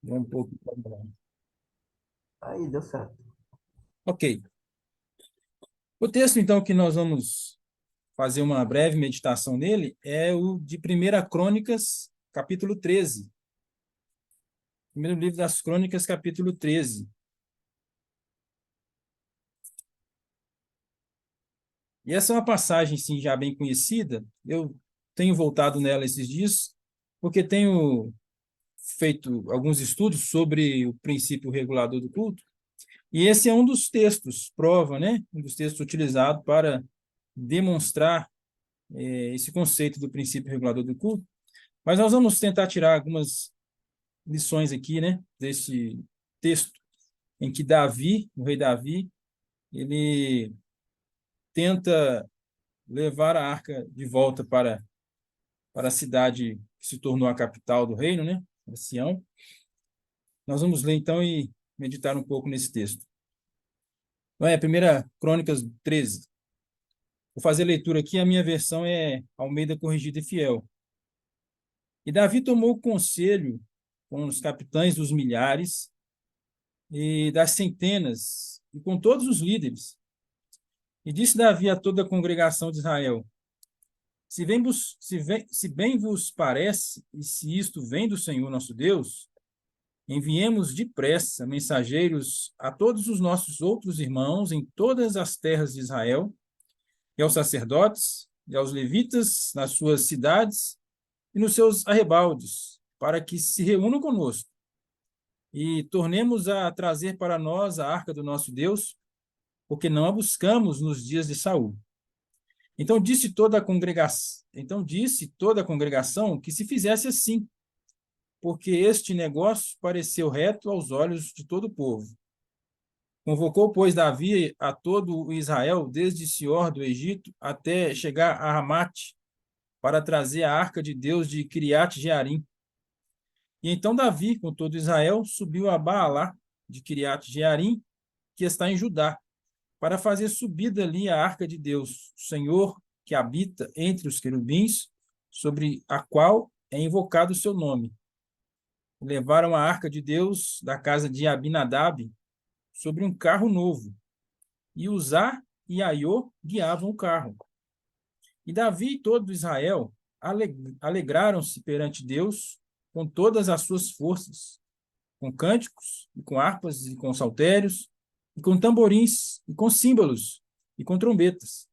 Um pouco. Aí, deu certo. Ok. O texto, então, que nós vamos fazer uma breve meditação nele é o de 1 Crônicas, capítulo 13. Primeiro livro das Crônicas, capítulo 13. E essa é uma passagem, sim, já bem conhecida. Eu tenho voltado nela esses dias, porque tenho feito alguns estudos sobre o princípio regulador do culto. E esse é um dos textos, prova, né? Um dos textos utilizados para demonstrar esse conceito do princípio regulador do culto. Mas nós vamos tentar tirar algumas lições aqui, né? Desse texto em que Davi, o rei Davi, ele tenta levar a arca de volta para a cidade que se tornou a capital do reino, né? Sião. Nós vamos ler então e meditar um pouco nesse texto. Não é? 1 Crônicas 13. Vou fazer a leitura aqui, a minha versão é Almeida Corrigida e Fiel. E Davi tomou conselho com os capitães dos milhares e das centenas, e com todos os líderes. E disse Davi a toda a congregação de Israel: se bem vos parece, e se isto vem do Senhor nosso Deus, enviemos depressa mensageiros a todos os nossos outros irmãos em todas as terras de Israel, e aos sacerdotes, e aos levitas nas suas cidades e nos seus arrebaldes, para que se reúnam conosco, e tornemos a trazer para nós a arca do nosso Deus, porque não a buscamos nos dias de Saul. Então disse toda a congregação que se fizesse assim, porque este negócio pareceu reto aos olhos de todo o povo. Convocou, pois, Davi a todo o Israel, desde Sior do Egito até chegar a Ramate, para trazer a arca de Deus de Kiriat Jearim. E então Davi, com todo Israel, subiu a Baalá de Kiriat Jearim, que está em Judá, para fazer subir dali a arca de Deus, o Senhor que habita entre os querubins, sobre a qual é invocado o seu nome. Levaram a arca de Deus da casa de Abinadab sobre um carro novo, e Uzá e Aiô guiavam o carro. E Davi e todo Israel alegraram-se perante Deus com todas as suas forças, com cânticos, e com harpas, e com saltérios, e com tamborins, e com símbolos, e com trombetas.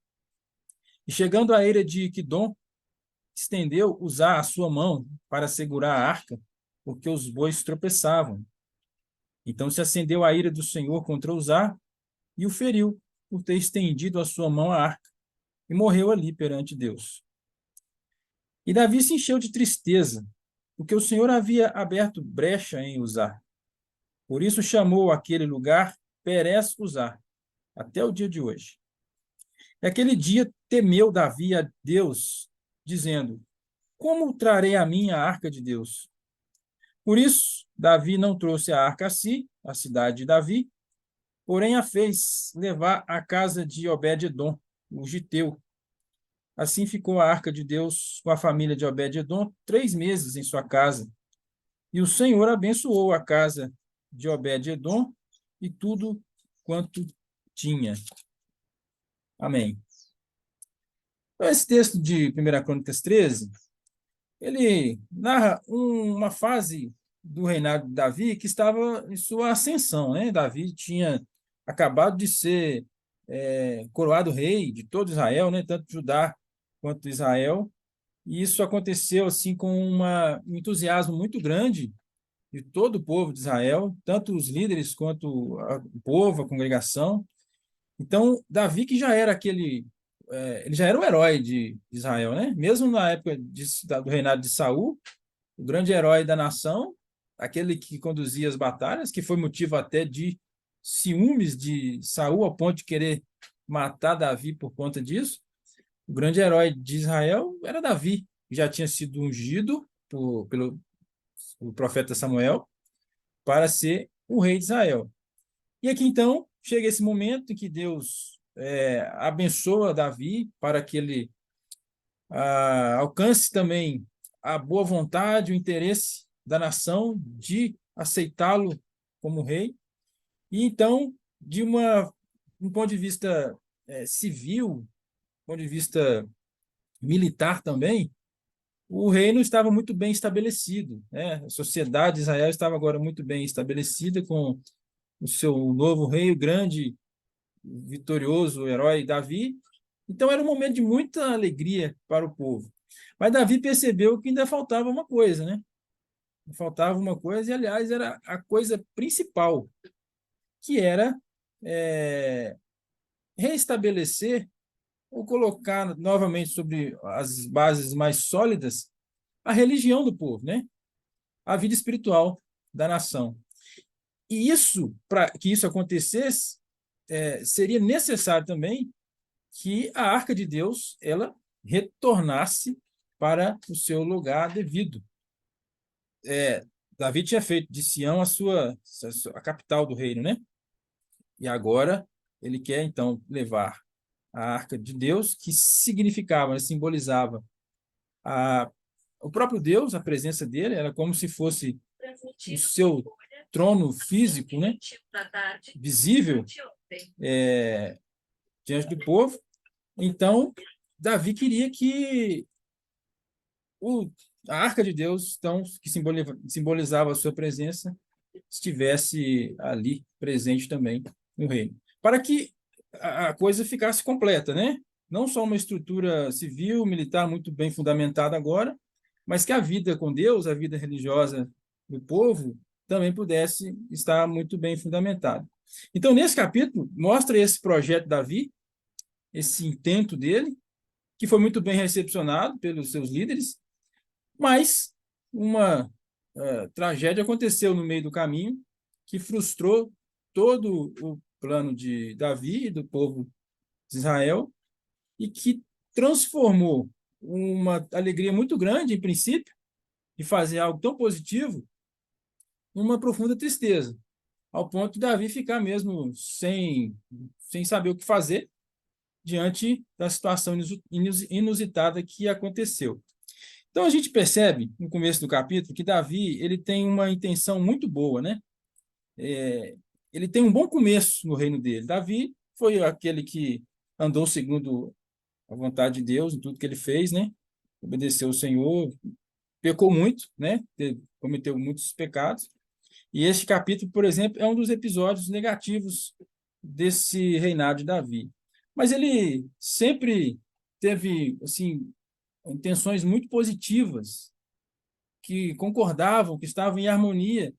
E chegando à eira de Quidom, estendeu Uzá a sua mão para segurar a arca, porque os bois tropeçavam. Então se acendeu a ira do Senhor contra Uzá, e o feriu, por ter estendido a sua mão à arca, e morreu ali perante Deus. E Davi se encheu de tristeza, porque o Senhor havia aberto brecha em Uzá. Por isso chamou aquele lugar Perez Uzá, até o dia de hoje. E aquele dia temeu Davi a Deus, dizendo: como trarei a mim a arca de Deus? Por isso, Davi não trouxe a arca a si, a cidade de Davi, porém a fez levar à casa de Obed-edom, o giteu. Assim ficou a arca de Deus com a família de Obed-edom 3 meses em sua casa. E o Senhor abençoou a casa de Obed-edom e tudo quanto tinha. Amém. Então, esse texto de 1 Crônicas 13, ele narra uma fase do reinado de Davi que estava em sua ascensão, né? Davi tinha acabado de ser coroado rei de todo Israel, né? Tanto Judá quanto Israel. E isso aconteceu assim com um entusiasmo muito grande de todo o povo de Israel, tanto os líderes quanto o povo, a congregação. Então, Davi, que já era ele já era o herói de Israel, né? Mesmo na época do reinado de Saul, o grande herói da nação, aquele que conduzia as batalhas, que foi motivo até de ciúmes de Saul, ao ponto de querer matar Davi por conta disso. O grande herói de Israel era Davi, que já tinha sido ungido pelo o profeta Samuel para ser o rei de Israel. E aqui, então, chega esse momento em que Deus abençoa Davi para que ele alcance também a boa vontade, o interesse da nação de aceitá-lo como rei. E então, um ponto de vista civil, ponto de vista militar também, o reino estava muito bem estabelecido, né? A sociedade de Israel estava agora muito bem estabelecida com o seu novo rei, o grande, vitorioso herói Davi. Então era um momento de muita alegria para o povo. Mas Davi percebeu que ainda faltava uma coisa, né? Faltava uma coisa, e aliás era a coisa principal, que era é, reestabelecer ou colocar novamente sobre as bases mais sólidas a religião do povo, né? A vida espiritual da nação. E isso, para que isso acontecesse, seria necessário também que a Arca de Deus ela retornasse para o seu lugar devido. Davi tinha feito de Sião a capital do reino, né? E agora ele quer então levar a Arca de Deus, que significava, simbolizava a, o próprio Deus, a presença dele, era como se fosse o seu trono físico, né? Visível, diante do povo. Então, Davi queria que a Arca de Deus, então, que simbolizava a sua presença, estivesse ali presente também no reino. Para que a coisa ficasse completa, né? Não só uma estrutura civil, militar muito bem fundamentada agora, mas que a vida com Deus, a vida religiosa do povo, também pudesse estar muito bem fundamentada. Então, nesse capítulo, mostra esse projeto de Davi, esse intento dele, que foi muito bem recepcionado pelos seus líderes, mas uma tragédia aconteceu no meio do caminho que frustrou todo o plano de Davi e do povo de Israel e que transformou uma alegria muito grande, em princípio, de fazer algo tão positivo, numa profunda tristeza, ao ponto de Davi ficar mesmo sem saber o que fazer diante da situação inusitada que aconteceu. Então a gente percebe no começo do capítulo que Davi ele tem uma intenção muito boa, né? Ele tem um bom começo no reino dele. Davi foi aquele que andou segundo a vontade de Deus em tudo que ele fez, né? Obedeceu ao Senhor, pecou muito, né? Cometeu muitos pecados. E este capítulo, por exemplo, é um dos episódios negativos desse reinado de Davi. Mas ele sempre teve, assim, intenções muito positivas, que concordavam, que estavam em harmonia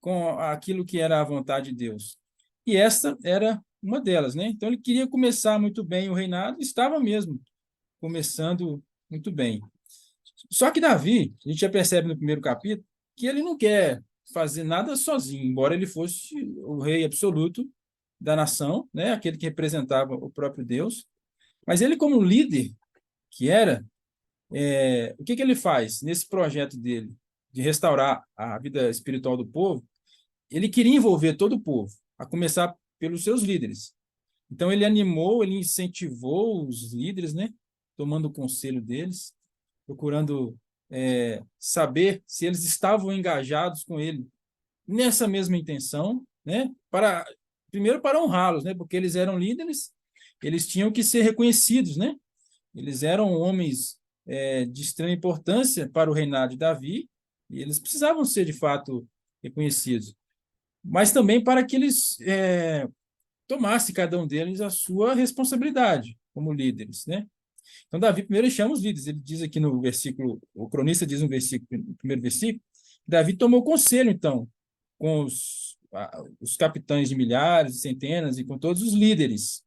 com aquilo que era a vontade de Deus. E esta era uma delas, né? Então ele queria começar muito bem o reinado, estava mesmo começando muito bem. Só que Davi, a gente já percebe no primeiro capítulo, que ele não quer fazer nada sozinho, embora ele fosse o rei absoluto da nação, né? Aquele que representava o próprio Deus. Mas ele, como líder que era, o que ele faz nesse projeto dele de restaurar a vida espiritual do povo? Ele queria envolver todo o povo, a começar pelos seus líderes. Então ele animou, ele incentivou os líderes, né? Tomando o conselho deles, procurando saber se eles estavam engajados com ele nessa mesma intenção, né? Primeiro para honrá-los, né? Porque eles eram líderes, eles tinham que ser reconhecidos, né? Eles eram homens de extrema importância para o reinado de Davi e eles precisavam ser de fato reconhecidos, mas também para que eles tomassem cada um deles a sua responsabilidade como líderes, né? Então Davi primeiro chama os líderes. Ele diz aqui no versículo, o cronista diz no primeiro versículo, Davi tomou conselho então com os capitães de milhares, de centenas e com todos os líderes.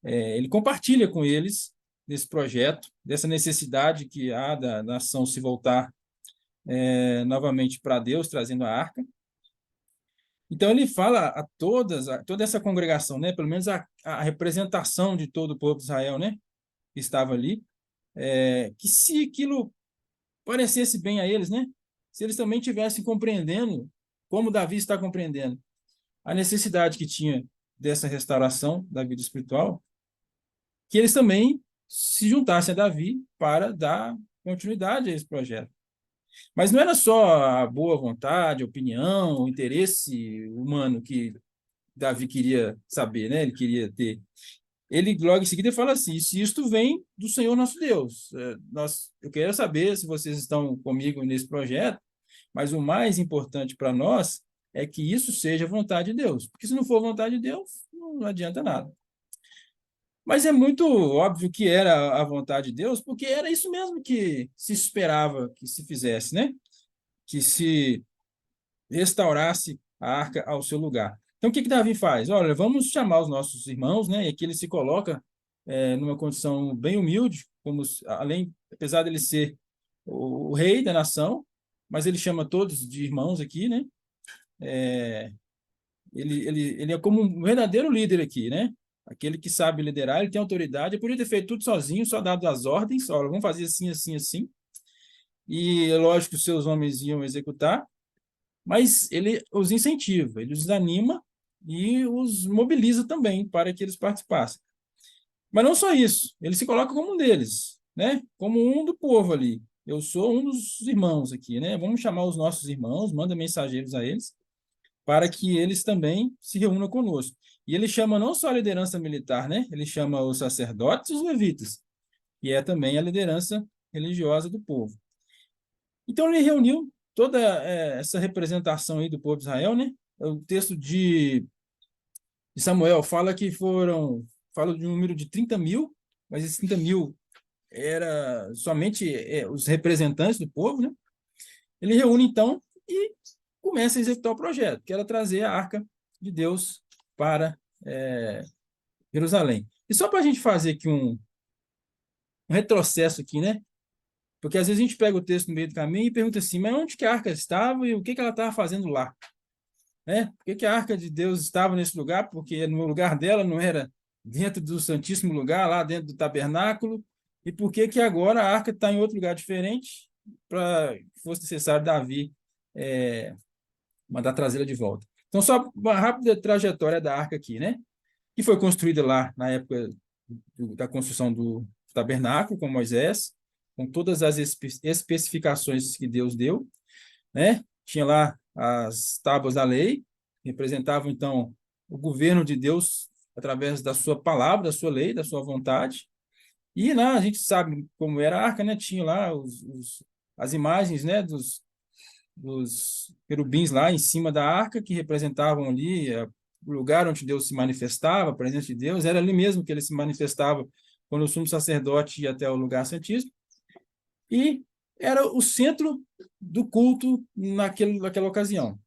Ele compartilha com eles desse projeto, dessa necessidade que há da nação se voltar novamente para Deus, trazendo a arca. Então ele fala toda essa congregação, né, pelo menos a representação de todo o povo de Israel, né, que estava ali, que se aquilo parecesse bem a eles, né, se eles também tivessem compreendendo, como Davi está compreendendo, a necessidade que tinha dessa restauração da vida espiritual, que eles também se juntassem a Davi para dar continuidade a esse projeto. Mas não era só a boa vontade, a opinião, o interesse humano que Davi queria saber, né? Ele queria ter. Ele logo em seguida fala assim: se isto vem do Senhor nosso Deus, eu quero saber se vocês estão comigo nesse projeto, mas o mais importante para nós é que isso seja vontade de Deus, porque se não for vontade de Deus, não adianta nada. Mas é muito óbvio que era a vontade de Deus, porque era isso mesmo que se esperava que se fizesse, né? Que se restaurasse a arca ao seu lugar. Então, o que Davi faz? Olha, vamos chamar os nossos irmãos, né? E aqui ele se coloca numa condição bem humilde, apesar dele ser o rei da nação, mas ele chama todos de irmãos aqui, né? Ele é como um verdadeiro líder aqui, né? Aquele que sabe liderar, ele tem autoridade. Ele podia ter feito tudo sozinho, só dado as ordens. Olha, vamos fazer assim, assim, assim. E é lógico que os seus homens iam executar, mas ele os incentiva, ele os anima e os mobiliza também para que eles participassem. Mas não só isso, ele se coloca como um deles, né? Como um do povo ali. Eu sou um dos irmãos aqui, né? Vamos chamar os nossos irmãos, manda mensageiros a eles, para que eles também se reúnam conosco. E ele chama não só a liderança militar, né? Ele chama os sacerdotes e os levitas, que é também a liderança religiosa do povo. Então ele reuniu toda essa representação aí do povo de Israel, né? O texto de Samuel fala de um número de 30 mil, mas esses 30 mil era somente os representantes do povo, né? Ele reúne então e começa a executar o projeto, que era trazer a arca de Deus para Jerusalém. E só para a gente fazer aqui um retrocesso aqui, né? Porque às vezes a gente pega o texto no meio do caminho e pergunta assim, mas onde que a arca estava e o que ela estava fazendo lá? Né? Por que a arca de Deus estava nesse lugar? Porque no lugar dela não era dentro do Santíssimo Lugar, lá dentro do tabernáculo. E por que agora a arca está em outro lugar diferente para que fosse necessário Davi mandar trazê-la de volta? Então, só uma rápida trajetória da arca aqui, né? Que foi construída lá na época da construção do tabernáculo com Moisés, com todas as especificações que Deus deu, né? Tinha lá as tábuas da lei, que representavam então o governo de Deus através da sua palavra, da sua lei, da sua vontade. E lá a gente sabe como era a arca, né? Tinha lá as imagens, né, dos querubins lá em cima da arca que representavam ali o lugar onde Deus se manifestava, a presença de Deus. Era ali mesmo que ele se manifestava quando o sumo sacerdote ia até o lugar santíssimo. E era o centro do culto naquela ocasião.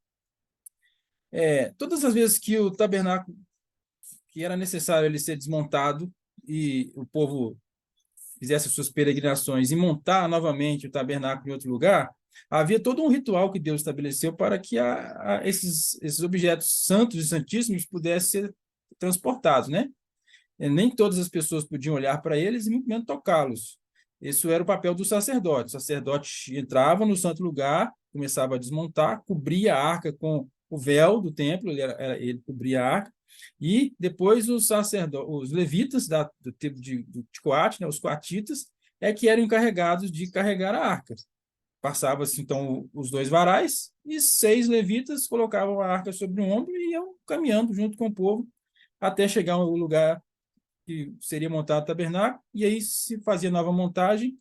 Todas as vezes que o tabernáculo, que era necessário ele ser desmontado e o povo fizesse suas peregrinações e montar novamente o tabernáculo em outro lugar, havia todo um ritual que Deus estabeleceu para que esses objetos santos e santíssimos pudessem ser transportados, né? Nem todas as pessoas podiam olhar para eles e muito menos tocá-los. Isso era o papel do sacerdote. O sacerdote entrava no santo lugar, começava a desmontar, cobria a arca com o véu do templo, ele cobria a arca, e depois os levitas do tempo de Coate, né, os coatitas, que eram encarregados de carregar a arca. Passava-se, então, os dois varais, e 6 levitas colocavam a arca sobre o ombro e iam caminhando junto com o povo até chegar ao lugar que seria montado o tabernáculo, e aí se fazia nova montagem,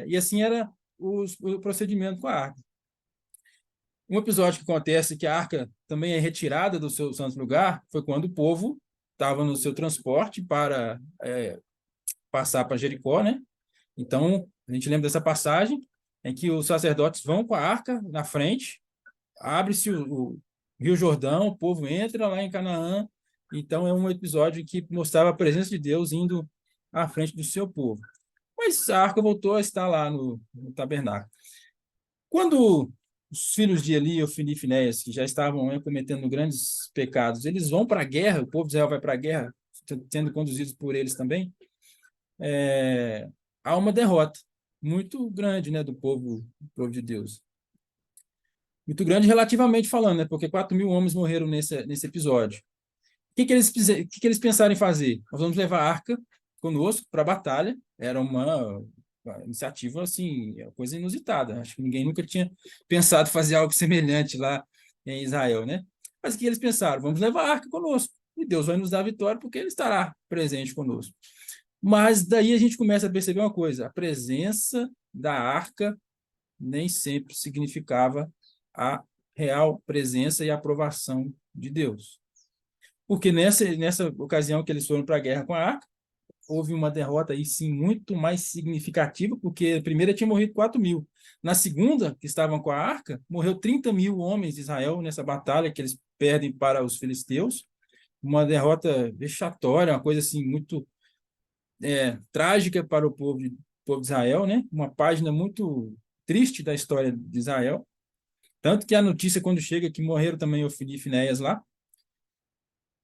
e assim era o procedimento com a arca. Um episódio que acontece que a arca também é retirada do seu santo lugar foi quando o povo estava no seu transporte para passar para Jericó, né? Então, a gente lembra dessa passagem em que os sacerdotes vão com a arca na frente, abre-se o Rio Jordão, o povo entra lá em Canaã. Então, é um episódio que mostrava a presença de Deus indo à frente do seu povo. Mas a arca voltou a estar lá no tabernáculo. Quando os filhos de Eli, Ofni e Finéias, que já estavam cometendo grandes pecados, eles vão para a guerra, o povo de Israel vai para a guerra, sendo conduzidos por eles também, há uma derrota muito grande, né, do povo de Deus. Muito grande relativamente falando, né, porque 4.000 homens morreram nesse episódio. O que eles pensaram em fazer? Nós vamos levar a arca conosco para a batalha. Era uma uma iniciativa, assim, é uma coisa inusitada. Acho que ninguém nunca tinha pensado fazer algo semelhante lá em Israel, né? Mas o que eles pensaram? Vamos levar a arca conosco. E Deus vai nos dar a vitória porque ele estará presente conosco. Mas daí a gente começa a perceber uma coisa: a presença da arca nem sempre significava a real presença e aprovação de Deus. Porque nessa ocasião que eles foram para a guerra com a arca, houve uma derrota aí sim muito mais significativa, porque a primeira tinha morrido 4.000. Na segunda, que estavam com a arca, morreu 30.000 homens de Israel nessa batalha que eles perdem para os filisteus. Uma derrota vexatória, uma coisa assim muito trágica para povo de Israel, né? Uma página muito triste da história de Israel. Tanto que a notícia, quando chega, que morreram também Ofni e Finéias lá,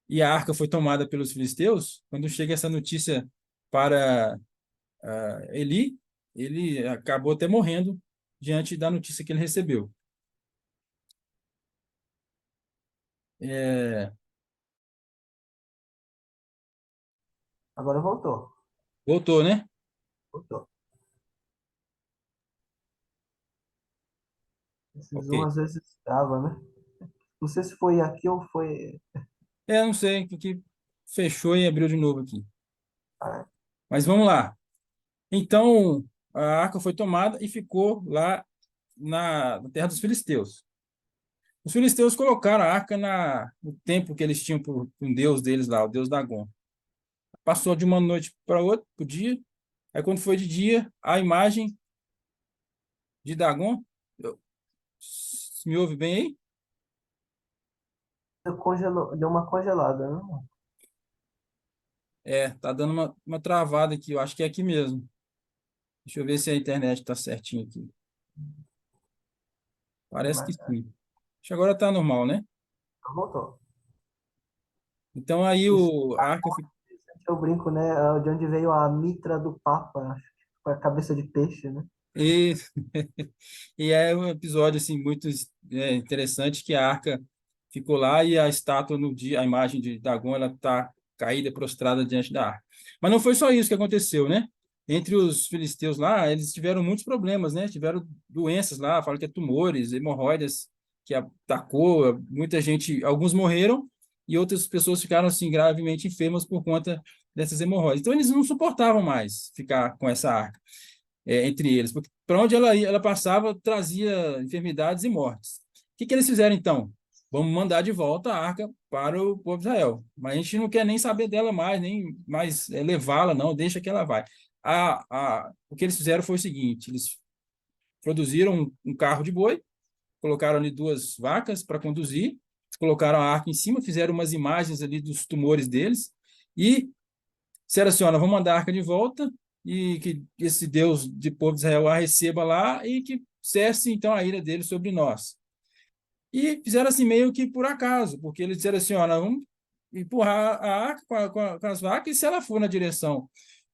e a arca foi tomada pelos filisteus, quando chega essa notícia para Eli, ele acabou até morrendo diante da notícia que ele recebeu. É, Agora voltou. voltou, né? Voltou. Esse Ok. Zoom às vezes trava, né? Não sei se foi aqui ou foi. Não sei, porque fechou e abriu de novo aqui. Ah, Mas vamos lá. Então, a arca foi tomada e ficou lá na terra dos filisteus. Os filisteus colocaram a arca no templo que eles tinham para um deus deles lá, o deus Dagon. Passou de uma noite para outra, para o dia. Aí, quando foi de dia, a imagem de Dagon. Me ouve bem aí? deu uma congelada, né? Tá dando uma travada aqui. Eu acho que é aqui mesmo. Deixa eu ver se a internet está certinho aqui. Parece que Mas sim. Acho que agora está normal, né? voltou. Então aí Isso, a arca eu brinco, né? De onde veio a mitra do Papa, acho que foi a cabeça de peixe, né? e, e é um episódio assim muito interessante que a arca ficou lá e a estátua no dia, a imagem de Dagon, ela está caída, prostrada diante da arca. Mas não foi só isso que aconteceu, né? Entre os filisteus lá, eles tiveram muitos problemas, né? Tiveram doenças lá, falam que é tumores, hemorroidas que atacou, muita gente, alguns morreram e outras pessoas ficaram assim gravemente enfermas por conta dessas hemorroidas. Então eles não suportavam mais ficar com essa arca entre eles, porque para onde ela ia, ela passava, trazia enfermidades e mortes. O que eles fizeram então? Vamos mandar de volta a arca para o povo de Israel. Mas a gente não quer nem saber dela mais, nem mais levá-la, não, deixa que ela vai. O que eles fizeram foi o seguinte: eles produziram um carro de boi, colocaram ali duas vacas para conduzir, colocaram a arca em cima, fizeram umas imagens ali dos tumores deles e disseram assim: olha, vamos mandar a arca de volta e que esse Deus de povo de Israel a receba lá e que cesse então a ira dele sobre nós. E fizeram assim meio que por acaso, porque eles disseram assim: olha, vamos empurrar a arca com as vacas e se ela for na direção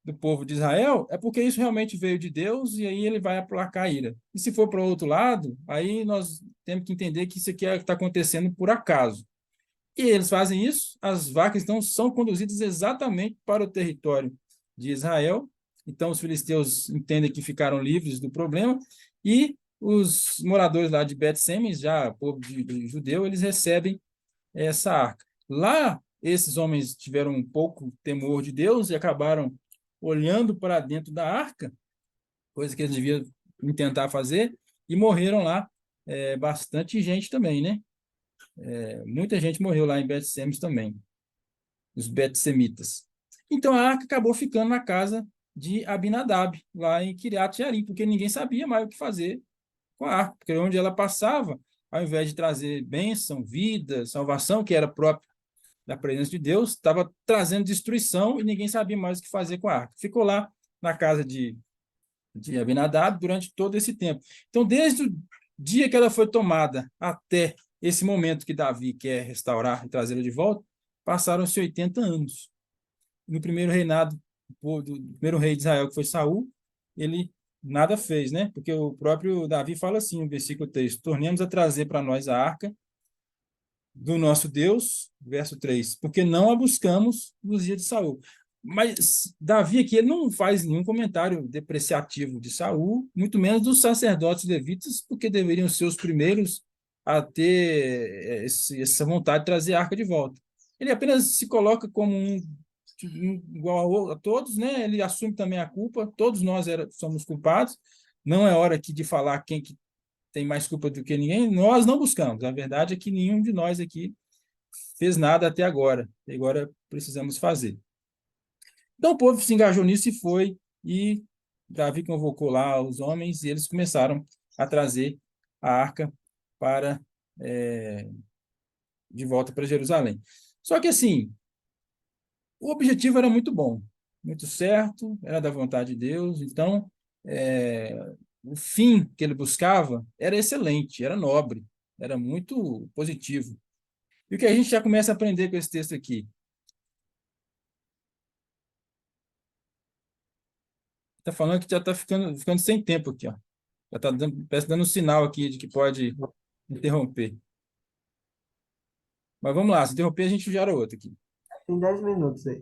do povo de Israel, é porque isso realmente veio de Deus e aí ele vai aplacar a ira. E se for para o outro lado, aí nós temos que entender que isso aqui está acontecendo por acaso. E eles fazem isso, as vacas então são conduzidas exatamente para o território de Israel. Então os filisteus entendem que ficaram livres do problema e os moradores lá de Bet-Semes, já povo de judeu, eles recebem essa arca. Lá esses homens tiveram um pouco temor de Deus e acabaram olhando para dentro da arca, coisa que eles deviam tentar fazer, e morreram lá bastante gente também, né? Muita gente morreu lá em Bet-Semes também, os Bet-Semitas. Então a arca acabou ficando na casa de Abinadab, lá em Kiriat Jearim, porque ninguém sabia mais o que fazer com a arca, porque onde ela passava, ao invés de trazer bênção, vida, salvação, que era próprio da presença de Deus, estava trazendo destruição e ninguém sabia mais o que fazer com a arca. Ficou lá na casa de Abinadab durante todo esse tempo. Então, desde o dia que ela foi tomada até esse momento que Davi quer restaurar e trazê-la de volta, passaram-se 80 anos. No primeiro reinado do primeiro rei de Israel, que foi Saul, ele nada fez, né? Porque o próprio Davi fala assim no versículo 3: tornemos a trazer para nós a arca do nosso Deus, verso 3, porque não a buscamos nos dias de Saul. Mas Davi aqui ele não faz nenhum comentário depreciativo de Saul, muito menos dos sacerdotes levitas, porque deveriam ser os primeiros a ter essa vontade de trazer a arca de volta. Ele apenas se coloca como igual a todos, né? Ele assume também a culpa. Todos nós somos culpados. Não é hora aqui de falar quem que tem mais culpa do que ninguém. Nós não buscamos. A verdade é que nenhum de nós aqui fez nada até agora. E agora precisamos fazer. Então o povo se engajou nisso e foi, e Davi convocou lá os homens e eles começaram a trazer a arca para é, de volta para Jerusalém. Só que assim, o objetivo era muito bom, muito certo, era da vontade de Deus, então é, o fim que ele buscava era excelente, era nobre, era muito positivo. E o que a gente já começa a aprender com esse texto aqui? Está falando que já está ficando sem tempo aqui, ó. Já está dando, parece dando um sinal aqui de que pode interromper. Mas vamos lá, se interromper, a gente gera outro aqui. Tem 10 minutos aí.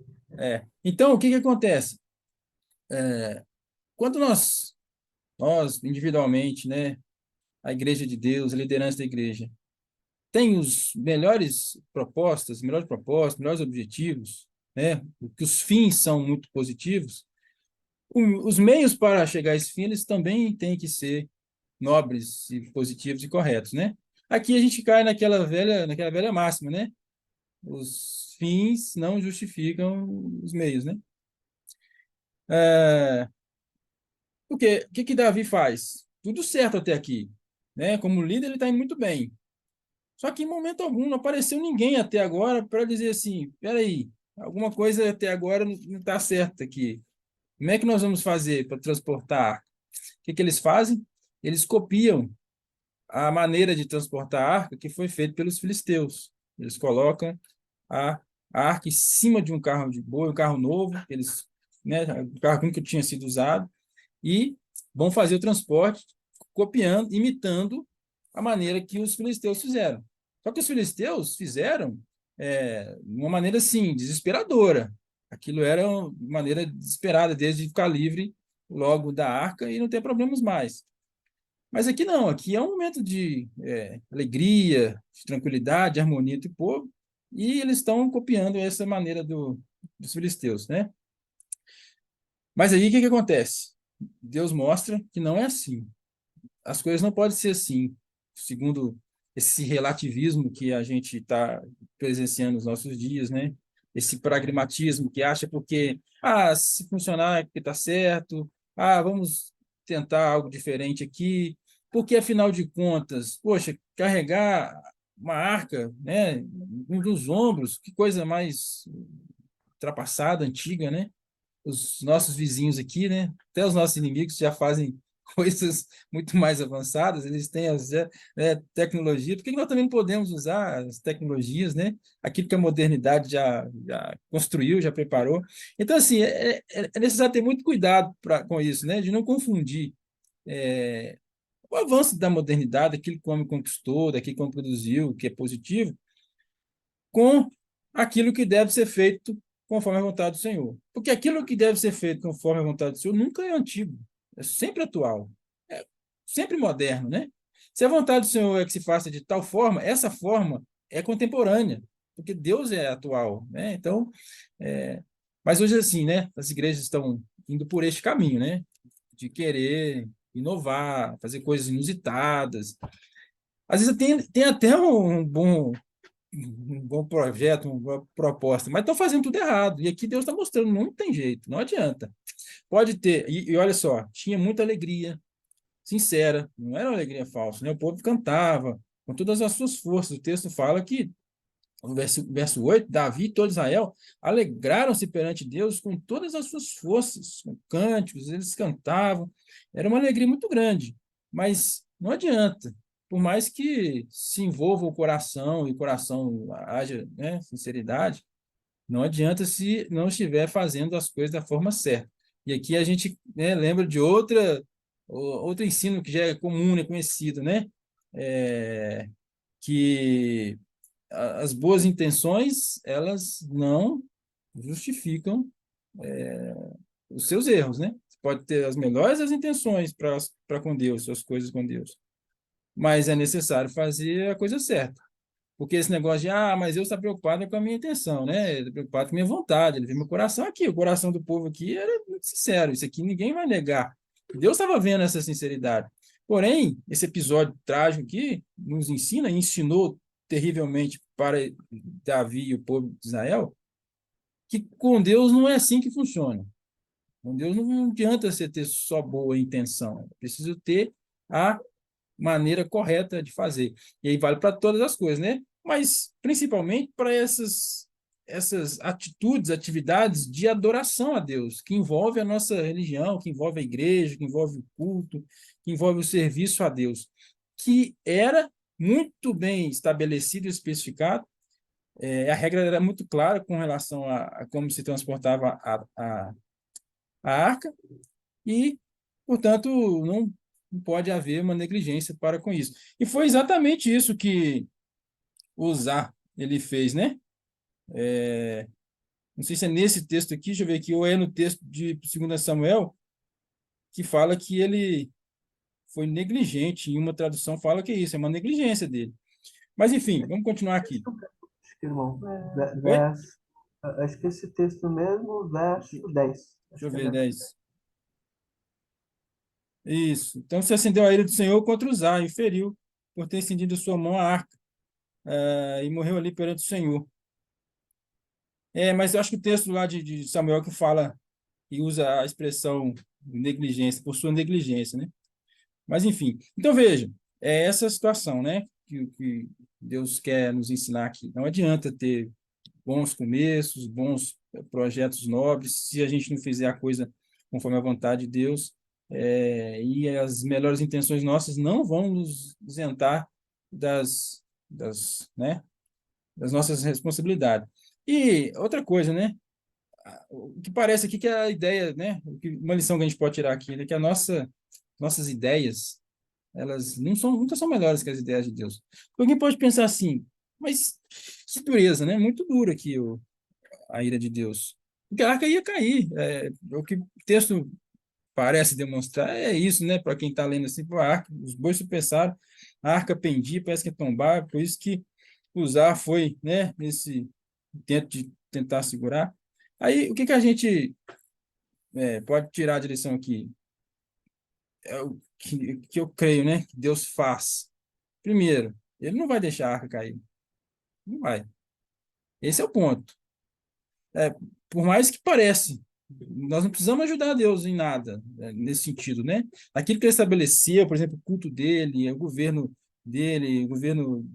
Então, o que que acontece? Quando nós individualmente, né, a Igreja de Deus, a liderança da igreja, tem os melhores propostas, melhores objetivos, né, que os fins são muito positivos, os meios para chegar a esse fim, eles também têm que ser nobres e positivos e corretos, né? Aqui a gente cai naquela velha máxima, né? Os fins não justificam os meios, né? É, porque o que que Davi faz? Tudo certo até aqui, né? Como líder, ele está indo muito bem. Só que em momento algum não apareceu ninguém até agora para dizer assim: peraí, alguma coisa até agora não está certa aqui. Como é que nós vamos fazer para transportar? O que que eles fazem? Eles copiam a maneira de transportar a arca que foi feita pelos filisteus. Eles colocam a, a arca em cima de um carro de boi, um carro novo, eles, né, um carro que nunca tinha sido usado, e vão fazer o transporte copiando, imitando a maneira que os filisteus fizeram. Só que os filisteus fizeram de uma maneira assim, desesperadora. Aquilo era uma maneira desesperada desde ficar livre logo da arca e não ter problemas mais. Mas aqui não, aqui é um momento de alegria, de tranquilidade, de harmonia entre o povo, e eles estão copiando essa maneira dos filisteus, né? Mas aí o que que acontece? Deus mostra que não é assim. As coisas não podem ser assim, segundo esse relativismo que a gente está presenciando nos nossos dias, né? Esse pragmatismo que acha porque, se funcionar é porque está certo, vamos tentar algo diferente aqui, porque afinal de contas, poxa, carregar uma arca, né, um dos ombros, que coisa mais ultrapassada, antiga, né? Os nossos vizinhos aqui, né? Até os nossos inimigos já fazem coisas muito mais avançadas, eles têm tecnologia, por que nós também não podemos usar as tecnologias, né? Aquilo que a modernidade já construiu, já preparou. Então, assim, é necessário ter muito cuidado com isso, né? De não confundir o avanço da modernidade, aquilo que o homem conquistou, daquilo que o homem produziu, que é positivo, com aquilo que deve ser feito conforme a vontade do Senhor. Porque aquilo que deve ser feito conforme a vontade do Senhor nunca é antigo, é sempre atual, é sempre moderno, né? Se a vontade do Senhor é que se faça de tal forma, essa forma é contemporânea, porque Deus é atual, né? Então, é... mas hoje assim, né? As igrejas estão indo por este caminho, né? De querer inovar, fazer coisas inusitadas. Às vezes tem até um bom projeto, uma boa proposta, mas estão fazendo tudo errado. E aqui Deus está mostrando, não tem jeito, não adianta. Pode ter, e olha só, tinha muita alegria, sincera, não era uma alegria falsa, né? O povo cantava com todas as suas forças. O texto fala que, no verso 8, Davi e todo Israel alegraram-se perante Deus com todas as suas forças, com cânticos, eles cantavam. Era uma alegria muito grande, mas não adianta. Por mais que se envolva o coração e o coração haja, né, sinceridade, não adianta se não estiver fazendo as coisas da forma certa. E aqui a gente, né, lembra de outro ensino que já é comum, né, conhecido, né? É, que as boas intenções, elas não justificam os seus erros, né? Você pode ter as melhores das intenções para com Deus, suas coisas com Deus, mas é necessário fazer a coisa certa. Porque esse negócio de, mas Deus está preocupado com a minha intenção, né? Ele está preocupado com a minha vontade, ele vê meu coração aqui, o coração do povo aqui era muito sincero, isso aqui ninguém vai negar. Deus estava vendo essa sinceridade. Porém, esse episódio trágico aqui nos ensina, e ensinou terrivelmente para Davi e o povo de Israel, que com Deus não é assim que funciona. Com Deus não adianta você ter só boa intenção, é preciso ter a maneira correta de fazer. E aí vale para todas as coisas, né? Mas principalmente para essas atitudes, atividades de adoração a Deus, que envolve a nossa religião, que envolve a igreja, que envolve o culto, que envolve o serviço a Deus, que era muito bem estabelecido e especificado. A regra era muito clara com relação a como se transportava a arca, e, portanto, não pode haver uma negligência para com isso. E foi exatamente isso que Uzá ele fez, né? Não sei se é nesse texto aqui, deixa eu ver aqui, ou é no texto de 2 Samuel, que fala que ele foi negligente. Em uma tradução fala que é isso, é uma negligência dele. Mas, enfim, vamos continuar aqui. Acho que, irmão, Oi? acho que esse texto mesmo, verso 10. Deixa Acho eu que é ver, verso 10. Isso. Então se acendeu a ira do Senhor contra Uzá e o feriu por ter estendido sua mão à arca, e morreu ali perante o Senhor. Mas eu acho que o texto lá de Samuel que fala e usa a expressão negligência, por sua negligência, né? Mas, enfim. Então, veja, é essa situação, né? Que Deus quer nos ensinar aqui. Não adianta ter bons começos, bons projetos nobres, se a gente não fizer a coisa conforme a vontade de Deus, e as melhores intenções nossas não vão nos isentar né, das nossas responsabilidades. E outra coisa, né? O que parece aqui que é a ideia, né? Uma lição que a gente pode tirar aqui, né? Que nossas ideias, elas nunca são melhores que as ideias de Deus. Alguém pode pensar assim, mas que dureza, né? Muito dura aqui a ira de Deus. Porque a arca ia cair. O que o texto parece demonstrar é isso, né? Para quem está lendo assim, pô, a arca, os bois tropeçaram, a arca pendia, parece que ia tombar, por isso que usar foi, né? Nesse intento de tentar segurar. Aí, o que que a gente pode tirar a direção aqui? É o que eu creio, né? Que Deus faz. Primeiro, ele não vai deixar a arca cair. Não vai. Esse é o ponto. É, por mais que pareça, nós não precisamos ajudar Deus em nada, nesse sentido, né? Aquilo que ele estabeleceu, por exemplo, o culto dele, o governo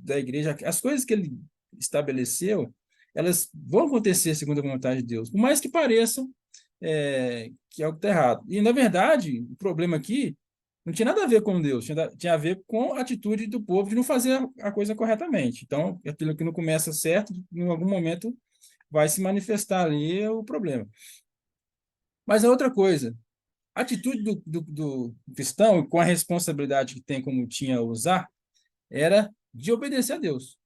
da igreja, as coisas que ele estabeleceu, elas vão acontecer segundo a vontade de Deus, por mais que pareçam que algo está errado. E, na verdade, o problema aqui não tinha nada a ver com Deus, tinha a ver com a atitude do povo de não fazer a coisa corretamente. Então, aquilo que não começa certo, em algum momento vai se manifestar ali o problema. Mas a outra coisa, a atitude do cristão, com a responsabilidade que tem, como tinha usar, era de obedecer a Deus.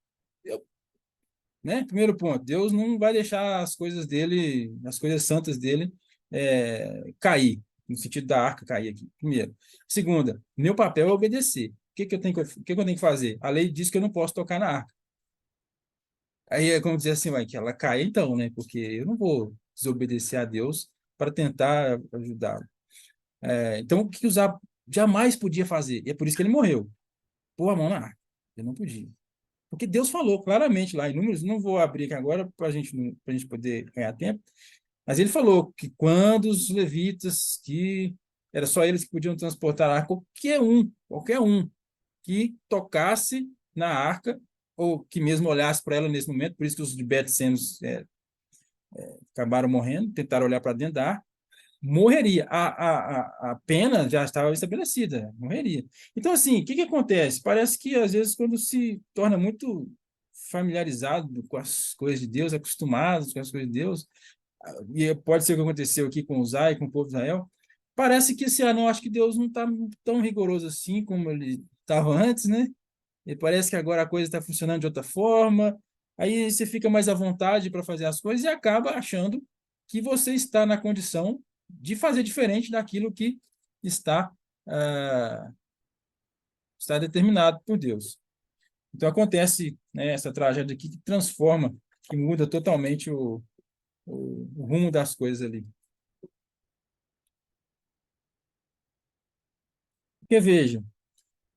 Né? Primeiro ponto, Deus não vai deixar as coisas dele, as coisas santas dele, cair, no sentido da arca cair aqui. Primeiro. Segunda, meu papel é obedecer. O que eu tenho que fazer? A lei diz que eu não posso tocar na arca. Aí é como dizer assim, vai, que ela cai então, né? Porque eu não vou desobedecer a Deus para tentar ajudá-lo. Então, o que Uzá jamais podia fazer? E é por isso que ele morreu. Pôr a mão na arca. Ele não podia. Porque Deus falou claramente lá em Números, não vou abrir aqui agora para a gente poder ganhar tempo, mas ele falou que quando os levitas, que era só eles que podiam transportar a arca, qualquer um que tocasse na arca, ou que mesmo olhasse para ela nesse momento, por isso que os de Bet-Semes acabaram morrendo, tentaram olhar para dentro da arca, morreria. A pena já estava estabelecida, morreria. Então, assim, o que que acontece? Parece que, às vezes, quando se torna muito familiarizado com as coisas de Deus, acostumado com as coisas de Deus, e pode ser o que aconteceu aqui com o Zai, com o povo de Israel, parece que esse ano, acho que Deus não está tão rigoroso assim como ele estava antes, né? E parece que agora a coisa está funcionando de outra forma, aí você fica mais à vontade para fazer as coisas e acaba achando que você está na condição de fazer diferente daquilo que está, ah, está determinado por Deus. Então acontece, né, essa tragédia aqui que transforma, que muda totalmente o rumo das coisas ali. Porque veja,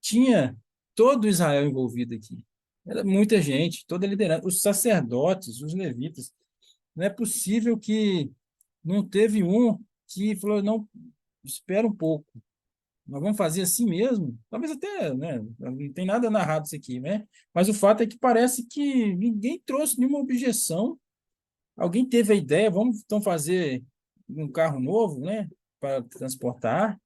tinha todo Israel envolvido aqui. Era muita gente, toda a liderança, os sacerdotes, os levitas. Não é possível que não teve um que falou, não, espera um pouco, nós vamos fazer assim mesmo? Talvez até, né, não tem nada narrado isso aqui, né? Mas o fato é que parece que ninguém trouxe nenhuma objeção. Alguém teve a ideia, vamos então fazer um carro novo, né, para transportar.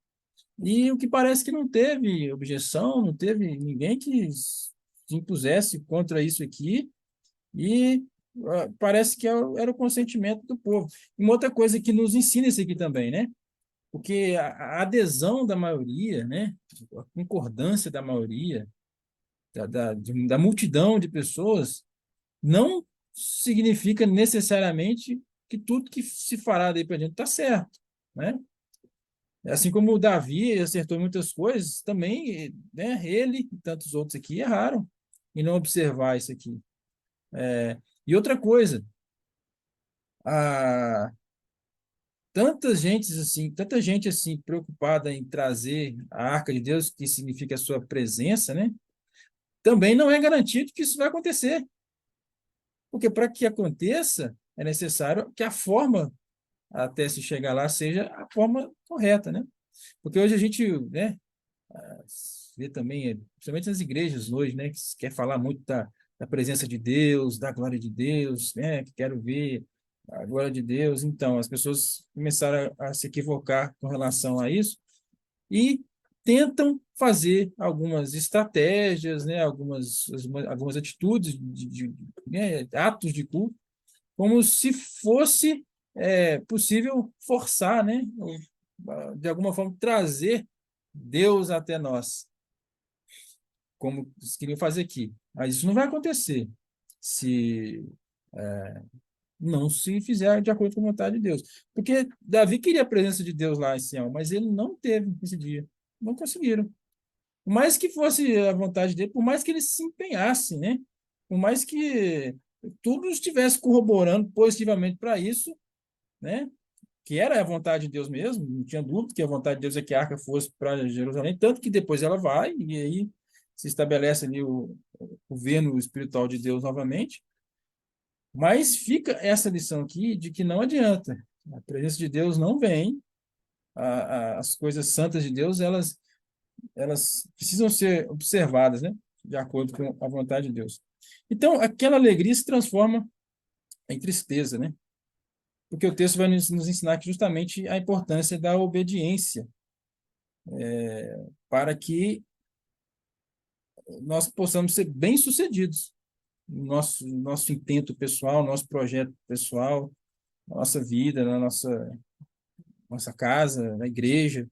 E o que parece que não teve objeção, não teve ninguém que se impusesse contra isso aqui, e parece que era o consentimento do povo. E uma outra coisa que nos ensina isso aqui também, né? Porque a adesão da maioria, né? A concordância da maioria, da multidão de pessoas, não significa necessariamente que tudo que se fará daí para diante está certo, né? Assim como o Davi acertou muitas coisas, também, né, ele e tantos outros aqui erraram em não observar isso aqui. E outra coisa, a, tanta gente assim preocupada em trazer a arca de Deus, que significa a sua presença, né? Também não é garantido que isso vai acontecer, porque para que aconteça é necessário que a forma até se chegar lá seja a forma correta, né? Porque hoje a gente, né, vê também, principalmente nas igrejas hoje, né, que se quer falar muito da presença de Deus, da glória de Deus, né, que quero ver a glória de Deus. Então, as pessoas começaram a se equivocar com relação a isso e tentam fazer algumas estratégias, né, algumas atitudes, né, atos de culto, como se fosse possível forçar, né, ou, de alguma forma, trazer Deus até nós, como eles queriam fazer aqui. Mas isso não vai acontecer se não se fizer de acordo com a vontade de Deus. Porque Davi queria a presença de Deus lá em Sião, mas ele não teve esse dia. Não conseguiram. Por mais que fosse a vontade dele, por mais que ele se empenhasse, né? Por mais que tudo estivesse corroborando positivamente para isso, né? Que era a vontade de Deus mesmo, não tinha dúvida que a vontade de Deus é que a arca fosse para Jerusalém, tanto que depois ela vai, e aí se estabelece ali o governo espiritual de Deus novamente. Mas fica essa lição aqui de que não adianta. A presença de Deus não vem, as coisas santas de Deus, elas precisam ser observadas, né? De acordo com a vontade de Deus. Então, aquela alegria se transforma em tristeza, né? Porque o texto vai nos ensinar que justamente a importância da obediência para que nós possamos ser bem-sucedidos no nosso intento pessoal, nosso projeto pessoal, na nossa vida, na nossa casa, na igreja.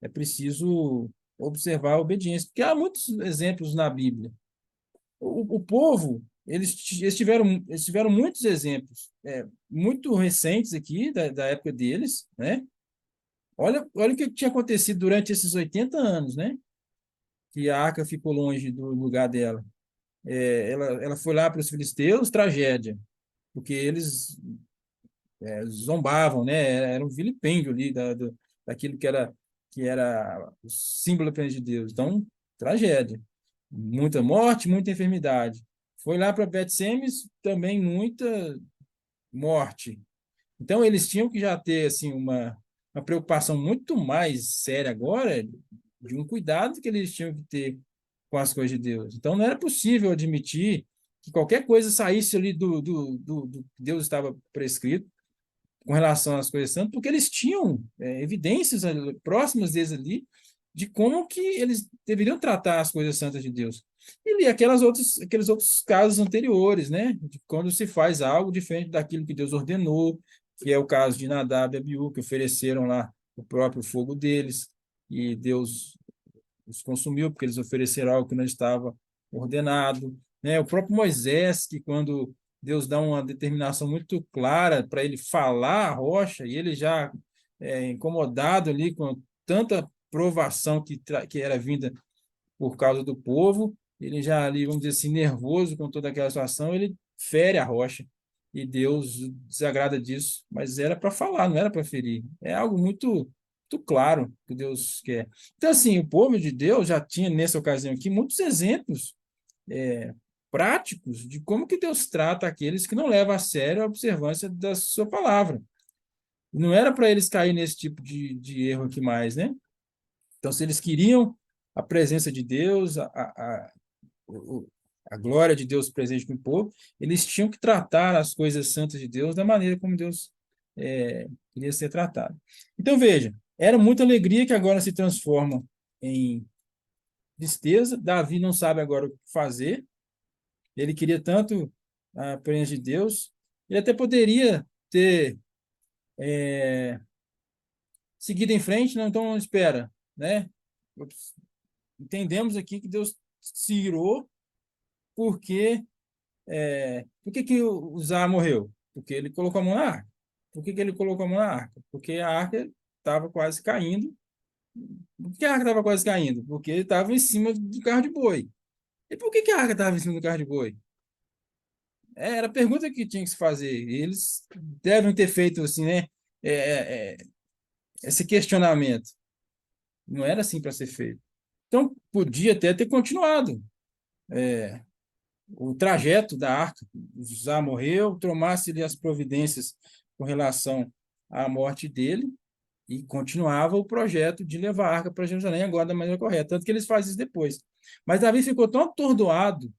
É preciso observar a obediência, porque há muitos exemplos na Bíblia. O povo, eles tiveram muitos exemplos, muito recentes aqui, da época deles, né? Olha o que tinha acontecido durante esses 80 anos, né? Que a arca ficou longe do lugar dela. Ela foi lá para os filisteus, tragédia, porque eles zombavam, né? Era um vilipêndio ali daquilo que era o símbolo apenas de Deus. Então, tragédia. Muita morte, muita enfermidade. Foi lá para Bet-Semes, também muita morte. Então, eles tinham que já ter assim, uma preocupação muito mais séria agora, de um cuidado que eles tinham que ter com as coisas de Deus. Então, não era possível admitir que qualquer coisa saísse ali do que Deus estava prescrito com relação às coisas santas, porque eles tinham evidências próximas deles ali de como que eles deveriam tratar as coisas santas de Deus. E ali aqueles outros casos anteriores, né? De quando se faz algo diferente daquilo que Deus ordenou, que é o caso de Nadab e Abiú, que ofereceram lá o próprio fogo deles, e Deus os consumiu, porque eles ofereceram algo que não estava ordenado. Né? O próprio Moisés, que quando Deus dá uma determinação muito clara para ele falar a rocha, e ele já incomodado ali com tanta provação que era vinda por causa do povo, ele já ali, vamos dizer assim, nervoso com toda aquela situação, ele fere a rocha. E Deus desagrada disso, mas era para falar, não era para ferir. É algo muito claro que Deus quer. Então, assim, o povo de Deus já tinha, nessa ocasião aqui, muitos exemplos é, práticos de como que Deus trata aqueles que não levam a sério a observância da sua palavra. Não era para eles cair nesse tipo de erro aqui mais, né? Então, se eles queriam a presença de Deus, a glória de Deus presente no povo, eles tinham que tratar as coisas santas de Deus da maneira como Deus queria ser tratado. Então, veja, era muita alegria que agora se transforma em tristeza. Davi não sabe agora o que fazer. Ele queria tanto a presença de Deus. Ele até poderia ter seguido em frente, não, então espera, né? Entendemos aqui que Deus se irou porque por que que o Uzá morreu? Porque ele colocou a mão na arca. Por que que ele colocou a mão na arca? Porque a arca estava quase caindo. Por que a arca estava quase caindo? Porque ele estava em cima do carro de boi. E por que que a arca estava em cima do carro de boi? Era a pergunta que tinha que se fazer. Eles devem ter feito assim, né? É, é, é, esse questionamento. Não era assim para ser feito. Então, podia até ter continuado o trajeto da arca. Já morreu, tomasse-lhe as providências com relação à morte dele e continuava o projeto de levar a arca para Jerusalém agora da maneira correta. Tanto que eles fazem isso depois. Mas Davi ficou tão atordoado,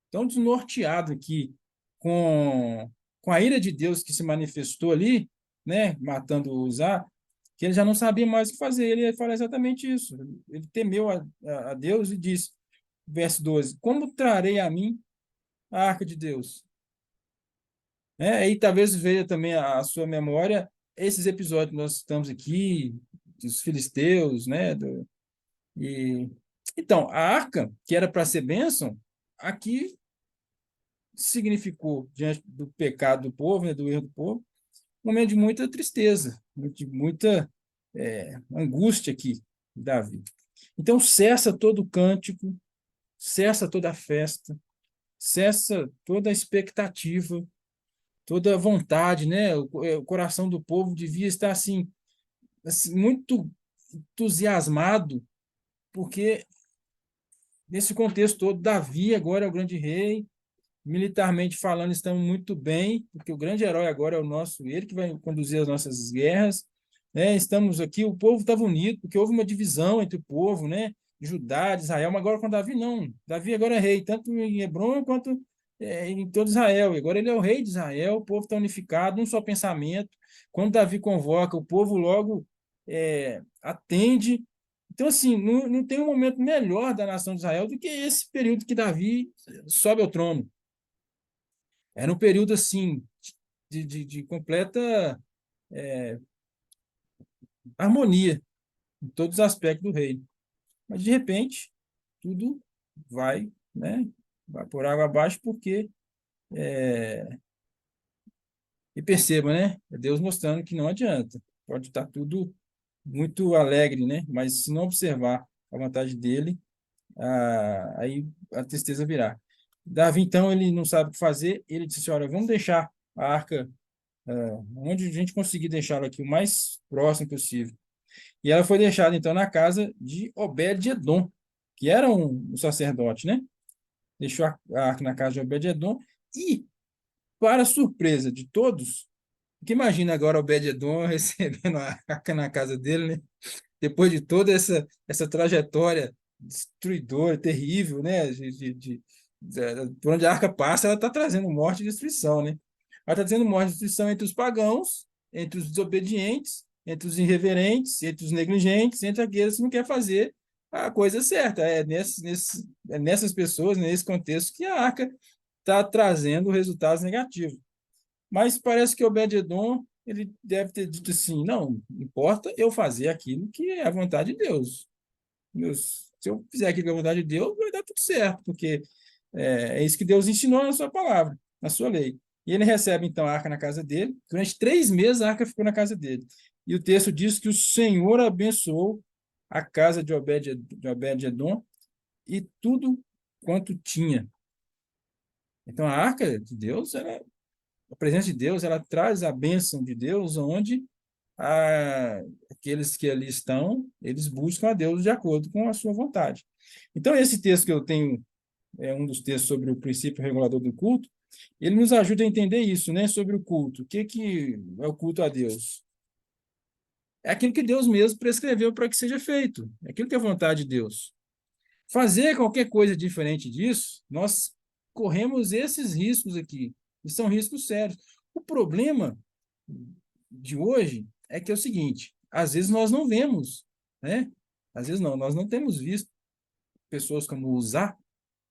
tão desnorteado aqui com a ira de Deus que se manifestou ali, né, matando Uzá, que ele já não sabia mais o que fazer. Ele fala exatamente isso. Ele temeu a Deus e disse, verso 12: Como trarei a mim a arca de Deus? Aí talvez veja também a sua memória esses episódios que nós estamos aqui, dos filisteus, né? E, então, a arca, que era para ser bênção, aqui significou, diante do pecado do povo, né, do erro do povo, um momento de muita tristeza, de muita angústia aqui, Davi. Então, cessa todo o cântico, cessa toda a festa, cessa toda a expectativa, toda a vontade, né? O coração do povo devia estar assim muito entusiasmado, porque nesse contexto todo, Davi agora é o grande rei, militarmente falando, estamos muito bem, porque o grande herói agora é o nosso, ele que vai conduzir as nossas guerras, né? Estamos aqui, o povo estava unido, porque houve uma divisão entre o povo, né? Judá, de Israel, mas agora com Davi não. Davi agora é rei, tanto em Hebron quanto em todo Israel. E agora ele é o rei de Israel, o povo está unificado, um só pensamento. Quando Davi convoca, o povo logo atende. Então, assim, não tem um momento melhor da nação de Israel do que esse período que Davi sobe ao trono. Era um período assim de completa harmonia em todos os aspectos do reino. Mas de repente tudo vai, né, vai por água abaixo porque e perceba, né, é Deus mostrando que não adianta. Pode estar tudo muito alegre, né, mas se não observar a vontade dele, aí a tristeza virá. Davi então ele não sabe o que fazer. Ele disse: olha, vamos deixar a arca onde a gente conseguir deixá-la aqui o mais próximo possível. E ela foi deixada, então, na casa de Obed-Edom, que era um sacerdote, né? Deixou a arca na casa de Obed-Edom e, para surpresa de todos, porque imagina agora Obed-Edom recebendo a arca na casa dele, né? Depois de toda essa trajetória destruidora, terrível, né? Por onde a arca passa, ela está trazendo morte e destruição, né? Ela está trazendo morte e destruição entre os pagãos, entre os desobedientes, entre os irreverentes, entre os negligentes, entre aqueles que não querem fazer a coisa certa. É nessas pessoas, nesse contexto, que a arca está trazendo resultados negativos. Mas parece que Obed-Edom ele deve ter dito assim: não importa eu fazer aquilo que é a vontade de Deus. Se eu fizer aquilo que é a vontade de Deus, vai dar tudo certo, porque é isso que Deus ensinou na sua palavra, na sua lei. E ele recebe, então, a arca na casa dele. Durante 3 meses, a arca ficou na casa dele. E o texto diz que o Senhor abençoou a casa de Obed-Edom e tudo quanto tinha. Então, a arca de Deus, a presença de Deus, ela traz a bênção de Deus, onde aqueles que ali estão, eles buscam a Deus de acordo com a sua vontade. Então, esse texto que eu tenho, é um dos textos sobre o princípio regulador do culto, ele nos ajuda a entender isso, né? Sobre o culto. O que é o culto a Deus? É aquilo que Deus mesmo prescreveu para que seja feito. É aquilo que é a vontade de Deus. Fazer qualquer coisa diferente disso, nós corremos esses riscos aqui, e são riscos sérios. O problema de hoje é que é o seguinte, às vezes nós não vemos, né? Às vezes não, nós não temos visto pessoas como Uzá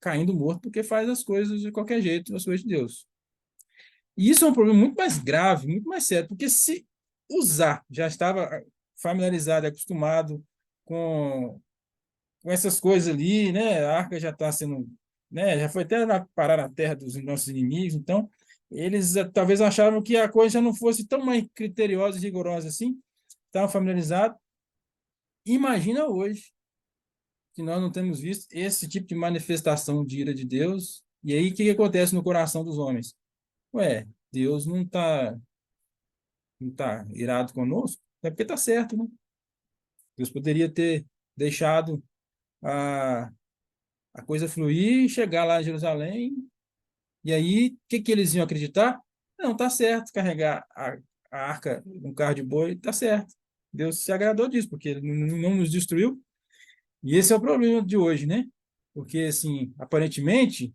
caindo morto porque faz as coisas de qualquer jeito, as coisas de Deus. E isso é um problema muito mais grave, muito mais sério, porque se Uzá já estava familiarizado, acostumado com essas coisas ali, né? A arca já está sendo, né? Já foi até parar na terra dos nossos inimigos, então eles talvez acharam que a coisa já não fosse tão mais criteriosa e rigorosa assim, estavam familiarizados. Imagina hoje que nós não temos visto esse tipo de manifestação de ira de Deus. E aí o que acontece no coração dos homens? Ué, Deus não tá irado conosco? É porque tá certo, né? Deus poderia ter deixado a, a coisa fluir, chegar lá em Jerusalém. E aí, o que eles iam acreditar? Não, tá certo, carregar a arca no carro de boi, tá certo. Deus se agradou disso, porque ele não nos destruiu. E esse é o problema de hoje, né? Porque, assim, aparentemente,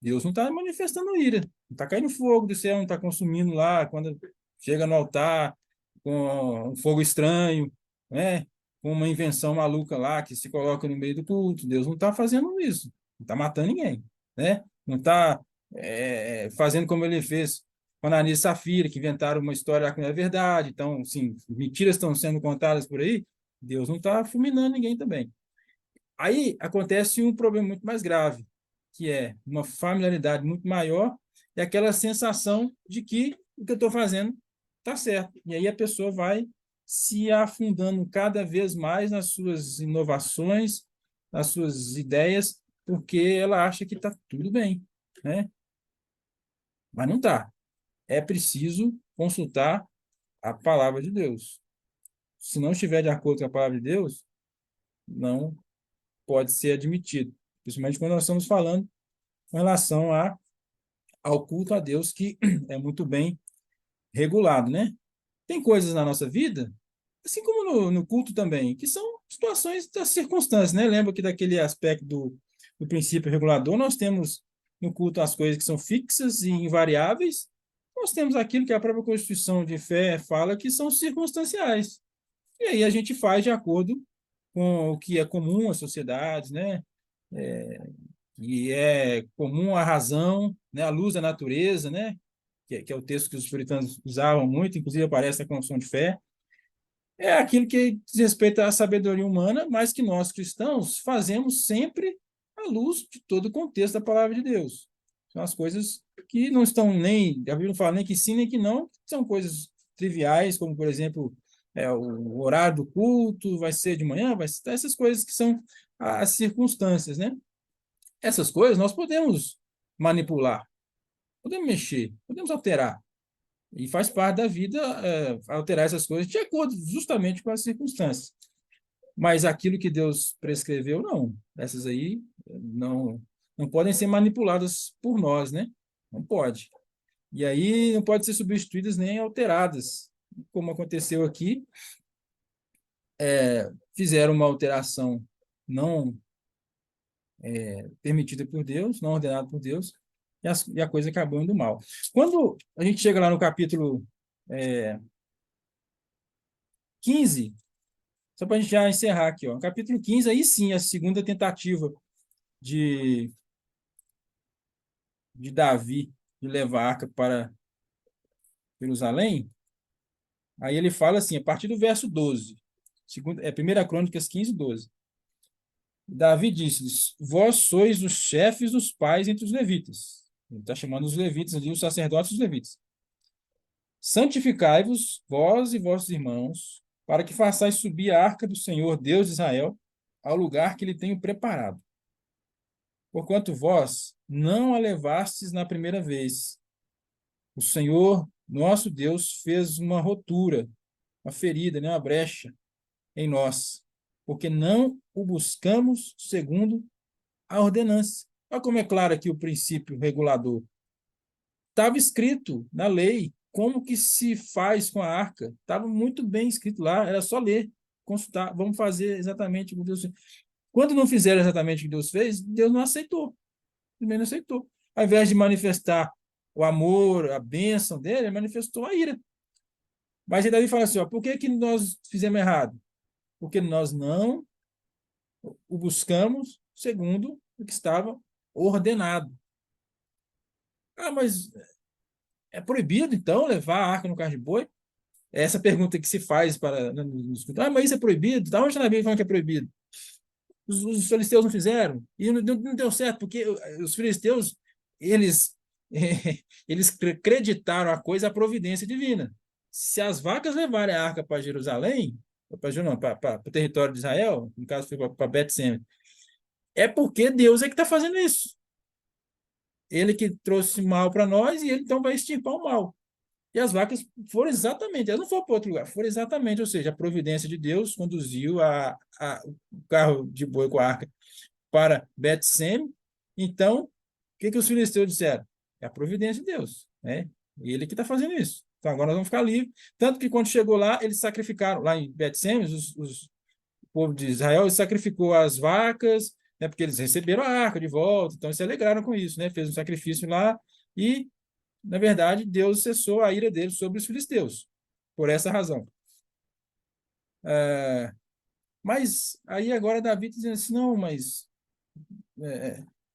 Deus não está manifestando ira. Não está caindo fogo do céu, não está consumindo lá, quando chega no altar, com um fogo estranho, né? Com uma invenção maluca lá, que se coloca no meio do culto. Deus não está fazendo isso. Não está matando ninguém, né? Não está fazendo como ele fez com Ananias e Safira, que inventaram uma história lá que não é verdade. Então, assim, mentiras estão sendo contadas por aí. Deus não está fulminando ninguém também. Aí acontece um problema muito mais grave, que é uma familiaridade muito maior e aquela sensação de que o que eu estou fazendo está certo. E aí a pessoa vai se afundando cada vez mais nas suas inovações, nas suas ideias, porque ela acha que está tudo bem, né? Mas não está. É preciso consultar a palavra de Deus. Se não estiver de acordo com a palavra de Deus, não pode ser admitido, principalmente quando nós estamos falando com relação ao culto a Deus, que é muito bem regulado, né? Tem coisas na nossa vida, assim como no culto também, que são situações das circunstâncias, né? Lembra que daquele aspecto do princípio regulador, nós temos no culto as coisas que são fixas e invariáveis, nós temos aquilo que a própria Constituição de Fé fala que são circunstanciais. E aí a gente faz de acordo com o que é comum às sociedades, né? E é comum à razão, né? À luz da natureza, né? Que é o texto que os puritanos usavam muito, inclusive aparece na Confissão de Fé. É aquilo que diz respeito à sabedoria humana, mas que nós cristãos fazemos sempre à luz de todo o contexto da palavra de Deus. São as coisas que não estão nem, a Bíblia não fala nem que sim, nem que não, são coisas triviais, como, por exemplo, o horário do culto, vai ser de manhã, vai ser essas coisas que são as circunstâncias, né? Essas coisas nós podemos manipular, podemos mexer, podemos alterar. E faz parte da vida alterar essas coisas de acordo justamente com as circunstâncias. Mas aquilo que Deus prescreveu, não. Essas aí não podem ser manipuladas por nós, né? Não pode. E aí não pode ser substituídas nem alteradas. Como aconteceu aqui, fizeram uma alteração não permitida por Deus, não ordenada por Deus, e a coisa acabou indo mal. Quando a gente chega lá no capítulo 15, só para a gente já encerrar aqui, ó, no capítulo 15, aí sim, a segunda tentativa de Davi de levar a arca para Jerusalém, aí ele fala assim, a partir do verso 12, 1 Crônicas 15, 12. Davi disse-lhes: Vós sois os chefes dos pais entre os levitas. Ele está chamando os levitas ali, os sacerdotes e os levitas. Santificai-vos, vós e vossos irmãos, para que façais subir a arca do Senhor, Deus de Israel, ao lugar que lhe tenho preparado. Porquanto vós não a levastes na primeira vez. O Senhor, nosso Deus, fez uma rotura, uma ferida, né, uma brecha em nós, porque não o buscamos segundo a ordenança. Olha como é claro aqui o princípio regulador. Estava escrito na lei como que se faz com a arca. Estava muito bem escrito lá, era só ler, consultar. Vamos fazer exatamente o que Deus fez. Quando não fizeram exatamente o que Deus fez, Deus não aceitou. Ele não aceitou. Ao invés de manifestar o amor, a bênção dele, ele manifestou a ira. Mas aí Davi fala assim, ó, por que que nós fizemos errado? Porque nós não o buscamos segundo o que estava ordenado. Ah, mas é proibido, então, levar a arca no carro de boi? É essa pergunta que se faz para ah, mas isso é proibido? Da onde está na Bíblia falando que é proibido? Os filisteus não fizeram e não deu certo, porque os filisteus eles eles acreditaram a coisa à providência divina. Se as vacas levarem a arca para Jerusalém, para o território de Israel, no caso foi para Bet-Semes, é porque Deus é que está fazendo isso. Ele que trouxe mal para nós e ele então vai extirpar o mal. E as vacas foram exatamente, elas não foram para outro lugar, foram exatamente, ou seja, a providência de Deus conduziu o carro de boi com a arca para Bet-Sem. Então, o que os filisteus disseram? É a providência de Deus, né? E ele que está fazendo isso. Então, agora nós vamos ficar livres. Tanto que quando chegou lá, eles sacrificaram, lá em Bet-Sem, o povo de Israel sacrificou as vacas, né, porque eles receberam a arca de volta, então eles se alegraram com isso, né? Fez um sacrifício lá e na verdade, Deus cessou a ira dele sobre os filisteus, por essa razão. Mas aí agora Davi está dizendo assim, não, mas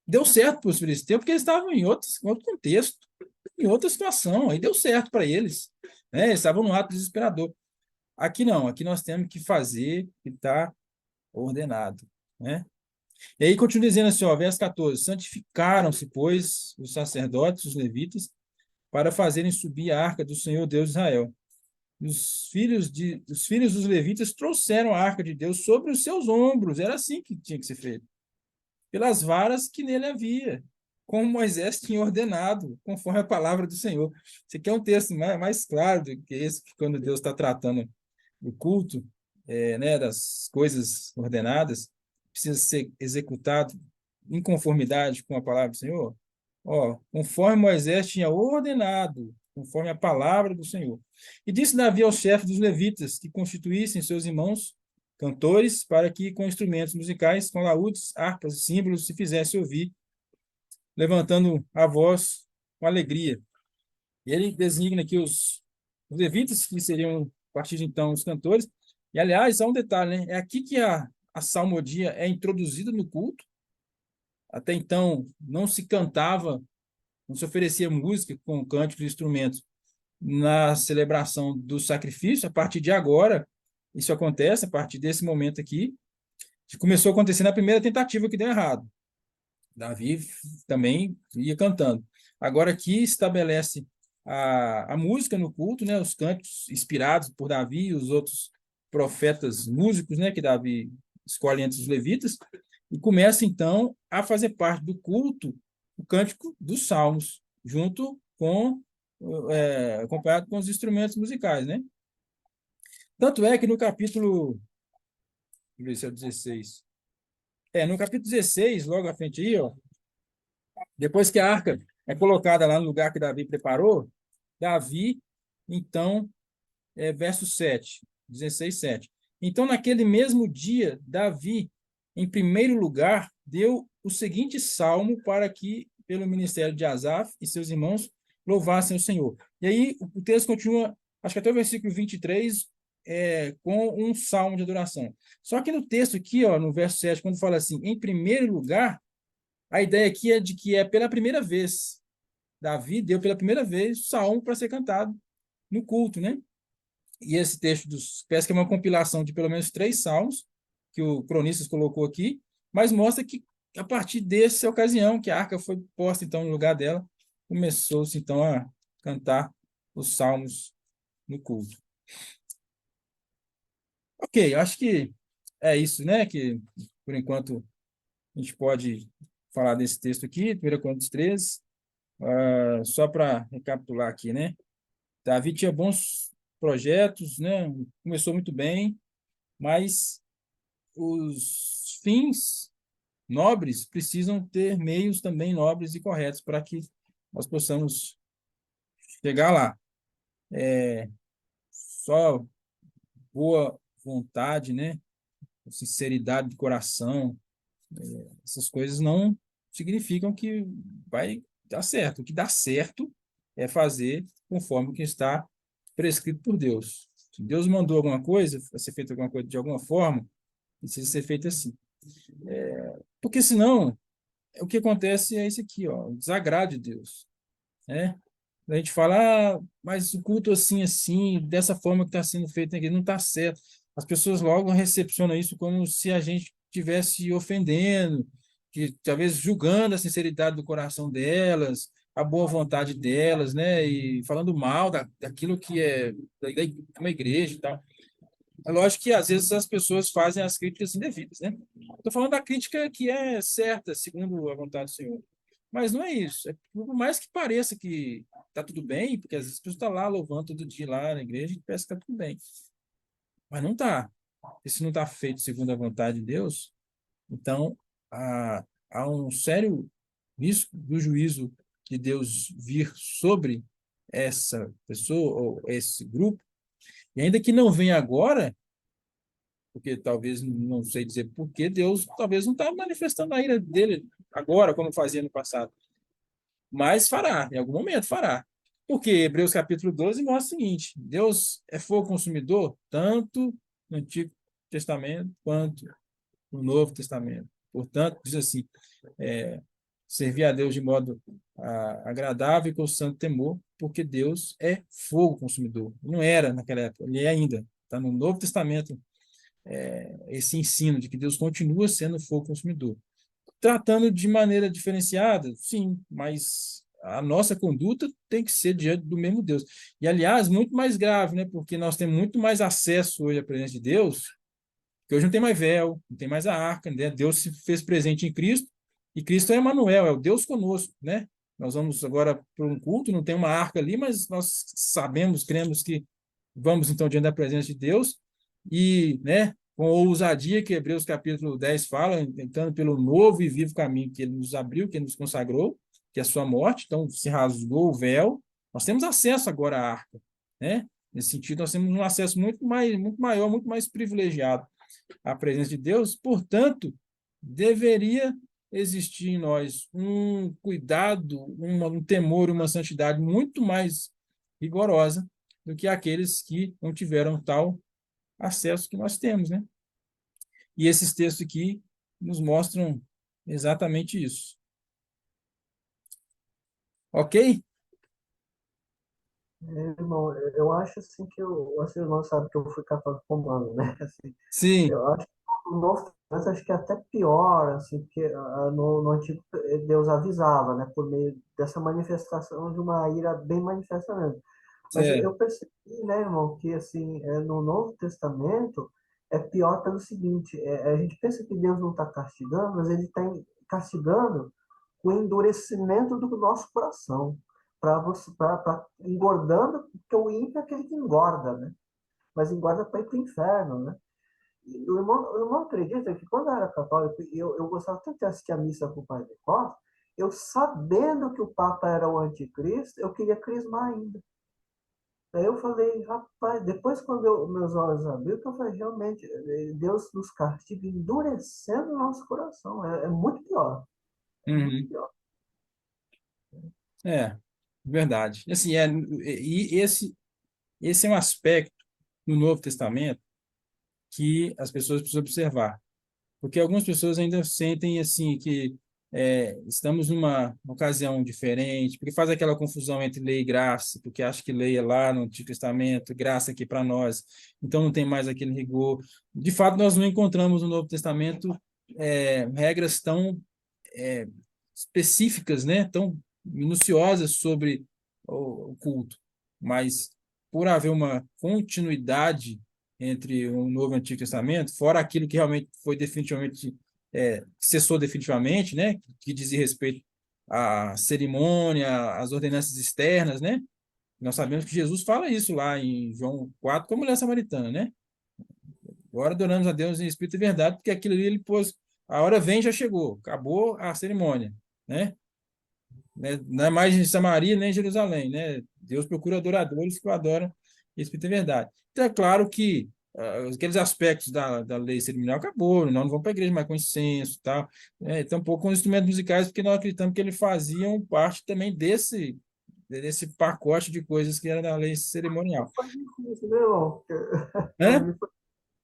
deu certo para os filisteus, porque eles estavam em outro contexto, em outra situação, aí deu certo para eles, né? Eles estavam num ato desesperador. Aqui não, aqui nós temos que fazer o que está ordenado, né? E aí continua dizendo assim, ó, verso 14, santificaram-se, pois, os sacerdotes, os levitas, para fazerem subir a arca do Senhor Deus de Israel. Os filhos dos levitas trouxeram a arca de Deus sobre os seus ombros. Era assim que tinha que ser feito. Pelas varas que nele havia, como Moisés tinha ordenado, conforme a palavra do Senhor. Esse aqui é um texto mais claro do que esse, que quando Deus está tratando do culto, né, das coisas ordenadas, precisa ser executado em conformidade com a palavra do Senhor. Ó, conforme Moisés tinha ordenado, conforme a palavra do Senhor. E disse Davi ao chefe dos levitas que constituíssem seus irmãos cantores para que com instrumentos musicais, com laúdes, harpas e símbolos se fizesse ouvir, levantando a voz com alegria. E ele designa aqui os levitas, que seriam, a partir de então, os cantores. E, aliás, há um detalhe, né? É aqui que a salmodia é introduzida no culto. Até então, não se cantava, não se oferecia música com cânticos e instrumentos na celebração do sacrifício. A partir de agora, isso acontece, a partir desse momento aqui, que começou a acontecer na primeira tentativa que deu errado. Davi também ia cantando. Agora aqui estabelece a música no culto, né, os cantos inspirados por Davi e os outros profetas músicos, né, que Davi escolhe entre os levitas, e começa então a fazer parte do culto o cântico dos salmos, junto com acompanhado com os instrumentos musicais, né? Tanto é que no capítulo, deixa eu ver se é 16. No capítulo 16, logo à frente aí, ó, depois que a arca é colocada lá no lugar que Davi preparou, Davi, então, verso 7, 16, 7. Então, naquele mesmo dia, Davi, em primeiro lugar, deu o seguinte salmo para que, pelo ministério de Asaf e seus irmãos, louvassem o Senhor. E aí, o texto continua, acho que até o versículo 23, com um salmo de adoração. Só que no texto aqui, ó, no verso 7, quando fala assim, em primeiro lugar, a ideia aqui é de que é pela primeira vez. Davi deu pela primeira vez o salmo para ser cantado no culto, né? E esse texto parece que é uma compilação de pelo menos 3 salmos que o cronistas colocou aqui, mas mostra que a partir dessa ocasião que a arca foi posta então no lugar dela, começou-se então a cantar os salmos no culto. Ok, acho que é isso, né? Que por enquanto a gente pode falar desse texto aqui, 1 Coríntios 13. Só para recapitular aqui, né? Davi tinha bons projetos, né? Começou muito bem, mas os fins nobres precisam ter meios também nobres e corretos para que nós possamos chegar lá. Só boa vontade, né? Sinceridade de coração, essas coisas não significam que vai dar certo. O que dá certo é fazer conforme o que está prescrito por Deus. Se Deus mandou alguma coisa, vai ser feito alguma coisa de alguma forma, precisa ser feito assim. Porque senão, o que acontece é isso aqui, ó, o desagrado de Deus, né? A gente fala, mas o culto assim, assim, dessa forma que está sendo feito aqui, não está certo. As pessoas logo recepcionam isso como se a gente estivesse ofendendo, que talvez julgando a sinceridade do coração delas, a boa vontade delas, né? E falando mal daquilo que é uma igreja e tal. É lógico que às vezes as pessoas fazem as críticas indevidas, né? Estou falando da crítica que é certa, segundo a vontade do Senhor. Mas não é isso. Por mais que pareça que está tudo bem, porque às vezes a pessoa está lá louvando todo dia lá na igreja e parece que está tudo bem. Mas não está. E se não está feito segundo a vontade de Deus, então há um sério risco do juízo de Deus vir sobre essa pessoa ou esse grupo. E ainda que não venha agora, porque talvez, não sei dizer por que Deus talvez não está manifestando a ira dele agora, como fazia no passado, mas fará, em algum momento fará. Porque Hebreus capítulo 12 mostra o seguinte: Deus é fogo consumidor, tanto no Antigo Testamento quanto no Novo Testamento. Portanto, diz assim: é, servir a Deus de modo agradável e com santo temor, porque Deus é fogo consumidor. Não era naquela época, ele é ainda. Está no Novo Testamento esse ensino de que Deus continua sendo fogo consumidor. Tratando de maneira diferenciada, sim, mas a nossa conduta tem que ser diante do mesmo Deus. E, aliás, muito mais grave, né? Porque nós temos muito mais acesso hoje à presença de Deus, porque hoje não tem mais véu, não tem mais a arca, né? Deus se fez presente em Cristo, e Cristo é Emmanuel, é o Deus conosco, né? Nós vamos agora para um culto, não tem uma arca ali, mas nós sabemos, cremos que vamos então diante da presença de Deus e, né, com a ousadia que Hebreus capítulo 10 fala, entrando pelo novo e vivo caminho que ele nos abriu, que ele nos consagrou, que é a sua morte, então se rasgou o véu, nós temos acesso agora à arca, né? Nesse sentido, nós temos um acesso muito maior, muito mais privilegiado à presença de Deus, portanto, deveria existir em nós um cuidado, um temor, uma santidade muito mais rigorosa do que aqueles que não tiveram tal acesso que nós temos, né? E esses textos aqui nos mostram exatamente isso. Ok? Irmão, eu acho assim que você não sabe que eu fui católico romano, né? Assim, Sim, eu acho que no Novo Testamento acho que é até pior, assim, porque no Antigo Deus avisava, né? Por meio dessa manifestação de uma ira bem manifesta mesmo. Mas é. eu percebi, né, irmão, que assim, no Novo Testamento é pior pelo seguinte, a gente pensa que Deus não está castigando, mas ele está castigando o endurecimento do nosso coração, para você, para engordando, porque o ímpio é aquele que engorda, né? Mas engorda para ir para o inferno, né? E o irmão acredita que quando eu era católico, eu gostava tanto de assistir a missa com o Padre Costa, eu sabendo que o Papa era o anticristo, eu queria crismar ainda. Aí eu falei, rapaz, depois quando meus olhos abriram, que eu falei, realmente, Deus nos castiga endurecendo o nosso coração. É muito pior. É muito Uhum. pior. É, verdade. Assim, e esse é um aspecto no Novo Testamento que as pessoas precisam observar. Porque algumas pessoas ainda sentem assim que estamos numa ocasião diferente, porque faz aquela confusão entre lei e graça, porque acha que lei é lá no Antigo Testamento, graça aqui para nós, então não tem mais aquele rigor. De fato, nós não encontramos no Novo Testamento regras tão específicas, né? Tão minuciosas sobre o culto, mas por haver uma continuidade entre o Novo e o Antigo Testamento, fora aquilo que realmente foi definitivamente, cessou definitivamente, né, que dizia respeito à cerimônia, às ordenanças externas, né? Nós sabemos que Jesus fala isso lá em João 4 com a mulher samaritana, né? Agora adoramos a Deus em espírito e verdade, porque aquilo ali ele pôs, a hora vem, já chegou, acabou a cerimônia, né? Não é mais em Samaria nem em Jerusalém, né? Deus procura adoradores que o adoram em espírito e verdade. Então é claro que aqueles aspectos da lei cerimonial acabou, nós não vamos para a igreja mais com incenso e tal, né? Tampouco com instrumentos musicais, porque nós acreditamos que eles faziam parte também desse pacote de coisas que era da lei cerimonial. Foi difícil, né, irmão? Para Né? mim,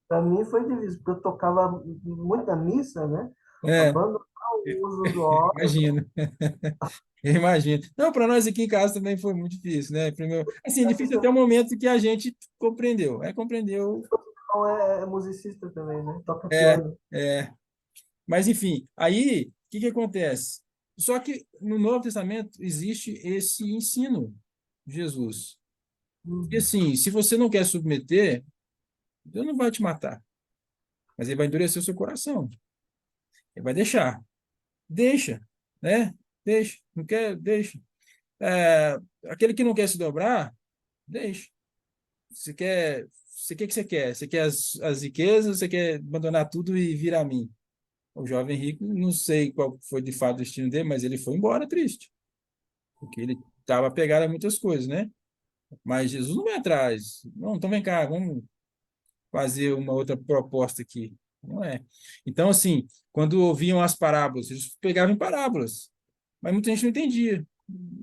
para mim foi difícil, porque eu tocava muita missa, né? É, Abandonar o uso do óleo. imagino. Eu imagino. Não, para nós aqui em casa também foi muito difícil, né? Primeiro, assim, difícil até o momento que a gente compreendeu. Compreendeu. Então é musicista também, né? Toca É, piano. é. Mas, enfim, aí, o que que acontece? Só que no Novo Testamento existe esse ensino de Jesus. E Uhum. assim, se você não quer submeter, Deus não vai te matar, mas ele vai endurecer o seu coração. Ele vai deixar. Deixa, né? Deixa. Não quer? Deixa. Aquele que não quer se dobrar, deixa. Você quer, você quer que você quer? Você quer as riquezas, você quer abandonar tudo e vir a mim? O jovem rico, não sei qual foi de fato o destino dele, mas ele foi embora triste, porque ele estava apegado a muitas coisas, né? Mas Jesus não vai atrás. Não, então vem cá, vamos fazer uma outra proposta aqui. Não é. Então, assim, quando ouviam as parábolas, eles pegavam em parábolas, mas muita gente não entendia.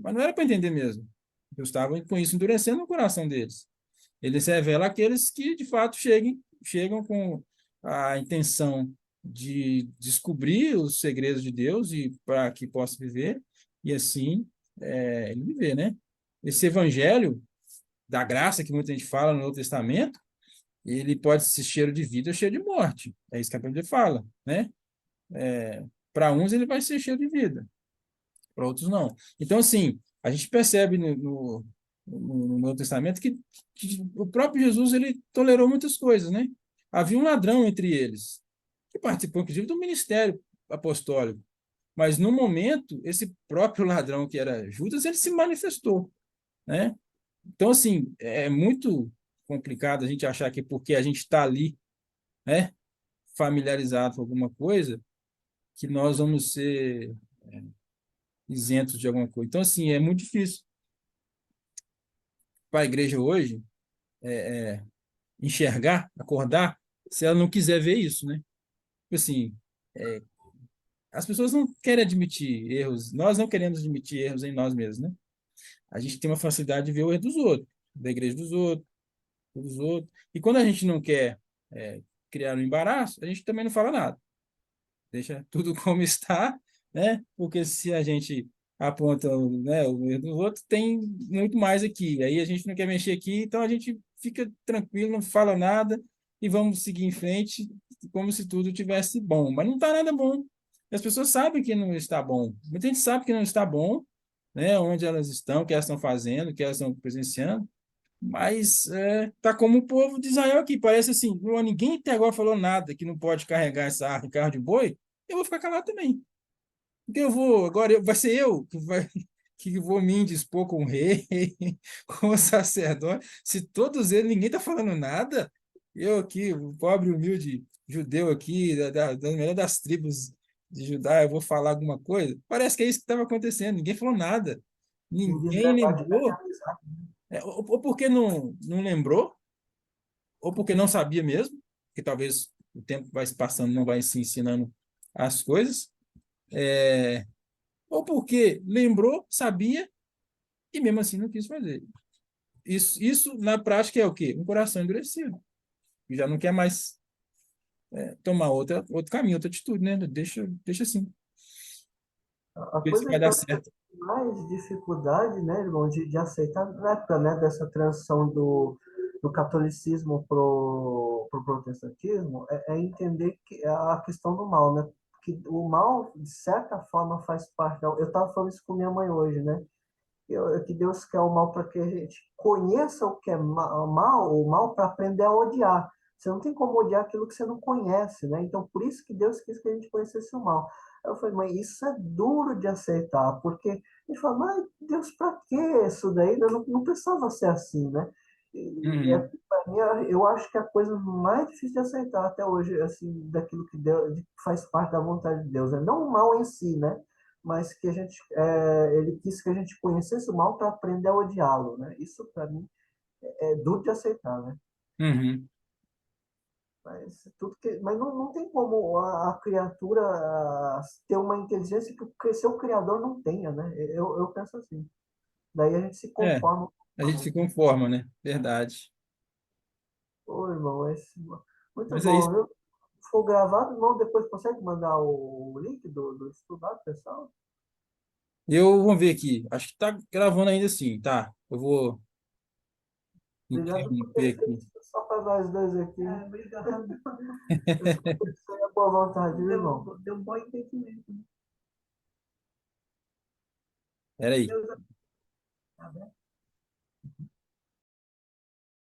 Mas não era para entender mesmo. Eu estava com isso endurecendo o coração deles. Ele se revela àqueles que, de fato, chegam com a intenção de descobrir os segredos de Deus e para que possa viver, e assim ele viver, né? Esse evangelho da graça que muita gente fala no Novo Testamento, ele pode ser cheiro de vida ou cheiro de morte. É isso que a Bíblia fala, né? Para uns ele vai ser cheiro de vida, para outros não. Então, assim, a gente percebe no Novo Testamento que o próprio Jesus ele tolerou muitas coisas, né? Havia um ladrão entre eles, que participou, inclusive, do ministério apostólico. Mas, no momento, esse próprio ladrão, que era Judas, ele se manifestou, né? Então, assim, é muito complicado a gente achar que porque a gente está ali, né, familiarizado com alguma coisa, que nós vamos ser isentos de alguma coisa. Então, assim, é muito difícil para a igreja hoje enxergar, acordar, se ela não quiser ver isso, né? Tipo assim, as pessoas não querem admitir erros, nós não queremos admitir erros em nós mesmos, né? A gente tem uma facilidade de ver o erro dos outros, da igreja dos outros. E quando a gente não quer é, criar um embaraço, a gente também não fala nada. Deixa tudo como está, né? Porque se a gente aponta, né, o erro do outro, tem muito mais aqui. Aí a gente não quer mexer aqui, então a gente fica tranquilo, não fala nada e vamos seguir em frente como se tudo tivesse bom. Mas não está nada bom. As pessoas sabem que não está bom. Muita gente sabe que não está bom, né? Onde elas estão, o que elas estão fazendo, o que elas estão presenciando. Mas tá como o povo de Israel aqui. Parece assim, ninguém até agora falou nada que não pode carregar essa arca em carro de boi. Eu vou ficar calado também. Porque eu vou, agora vai ser eu que vou me indispor com o rei, com o sacerdote. Se todos eles, ninguém está falando nada, eu aqui, o pobre humilde judeu aqui, da melhor das tribos de Judá, eu vou falar alguma coisa. Parece que é isso que estava acontecendo. Ninguém falou nada. Em Ninguém desvendar de lembrou. amizade. Ou porque não lembrou, ou porque não sabia mesmo, que talvez o tempo vai se passando, não vai se ensinando as coisas, ou porque lembrou, sabia, e mesmo assim não quis fazer. Isso na prática é o quê? Um coração endurecido, que já não quer mais tomar outro caminho, outra atitude, né? Deixa assim, A ver se coisa vai que dar eu tive certo. mais dificuldade, né, irmão, de aceitar na época, né, dessa transição do catolicismo pro protestantismo, é entender que a questão do mal, né? que o mal, de certa forma, faz parte. Eu estava falando isso com minha mãe hoje, né? Que Deus quer o mal para que a gente conheça o que é mal, o mal para aprender a odiar. Você não tem como odiar aquilo que você não conhece, né? Então, por isso que Deus quis que a gente conhecesse o mal. Eu falei, mãe, isso é duro de aceitar, porque a gente fala, mas Deus, para que isso daí? Não precisava ser assim, né? Uhum. Pra mim, eu acho que a coisa mais difícil de aceitar até hoje, assim, daquilo que Deus, que faz parte da vontade de Deus, é não o mal em si, né? Mas que a gente, ele quis que a gente conhecesse o mal para aprender a odiá-lo, né? Isso para mim é duro de aceitar, né? Uhum. Mas não tem como a criatura ter uma inteligência que seu criador não tenha, né? Eu penso assim. Daí a gente se É, conforma. a gente se conforma, né? Verdade. Ô, irmão, muito Mas é isso. bom, viu? Se for gravado, irmão, depois consegue mandar o link do estudar, pessoal? Eu vou ver aqui. Acho que tá gravando ainda assim, tá? Eu vou Obrigado por ter interromper feito aqui. isso só para nós dois aqui. Obrigado. Eu espero que seja boa vontade, viu, irmão? Deu um bom entendimento. Peraí. Deus, tá bem?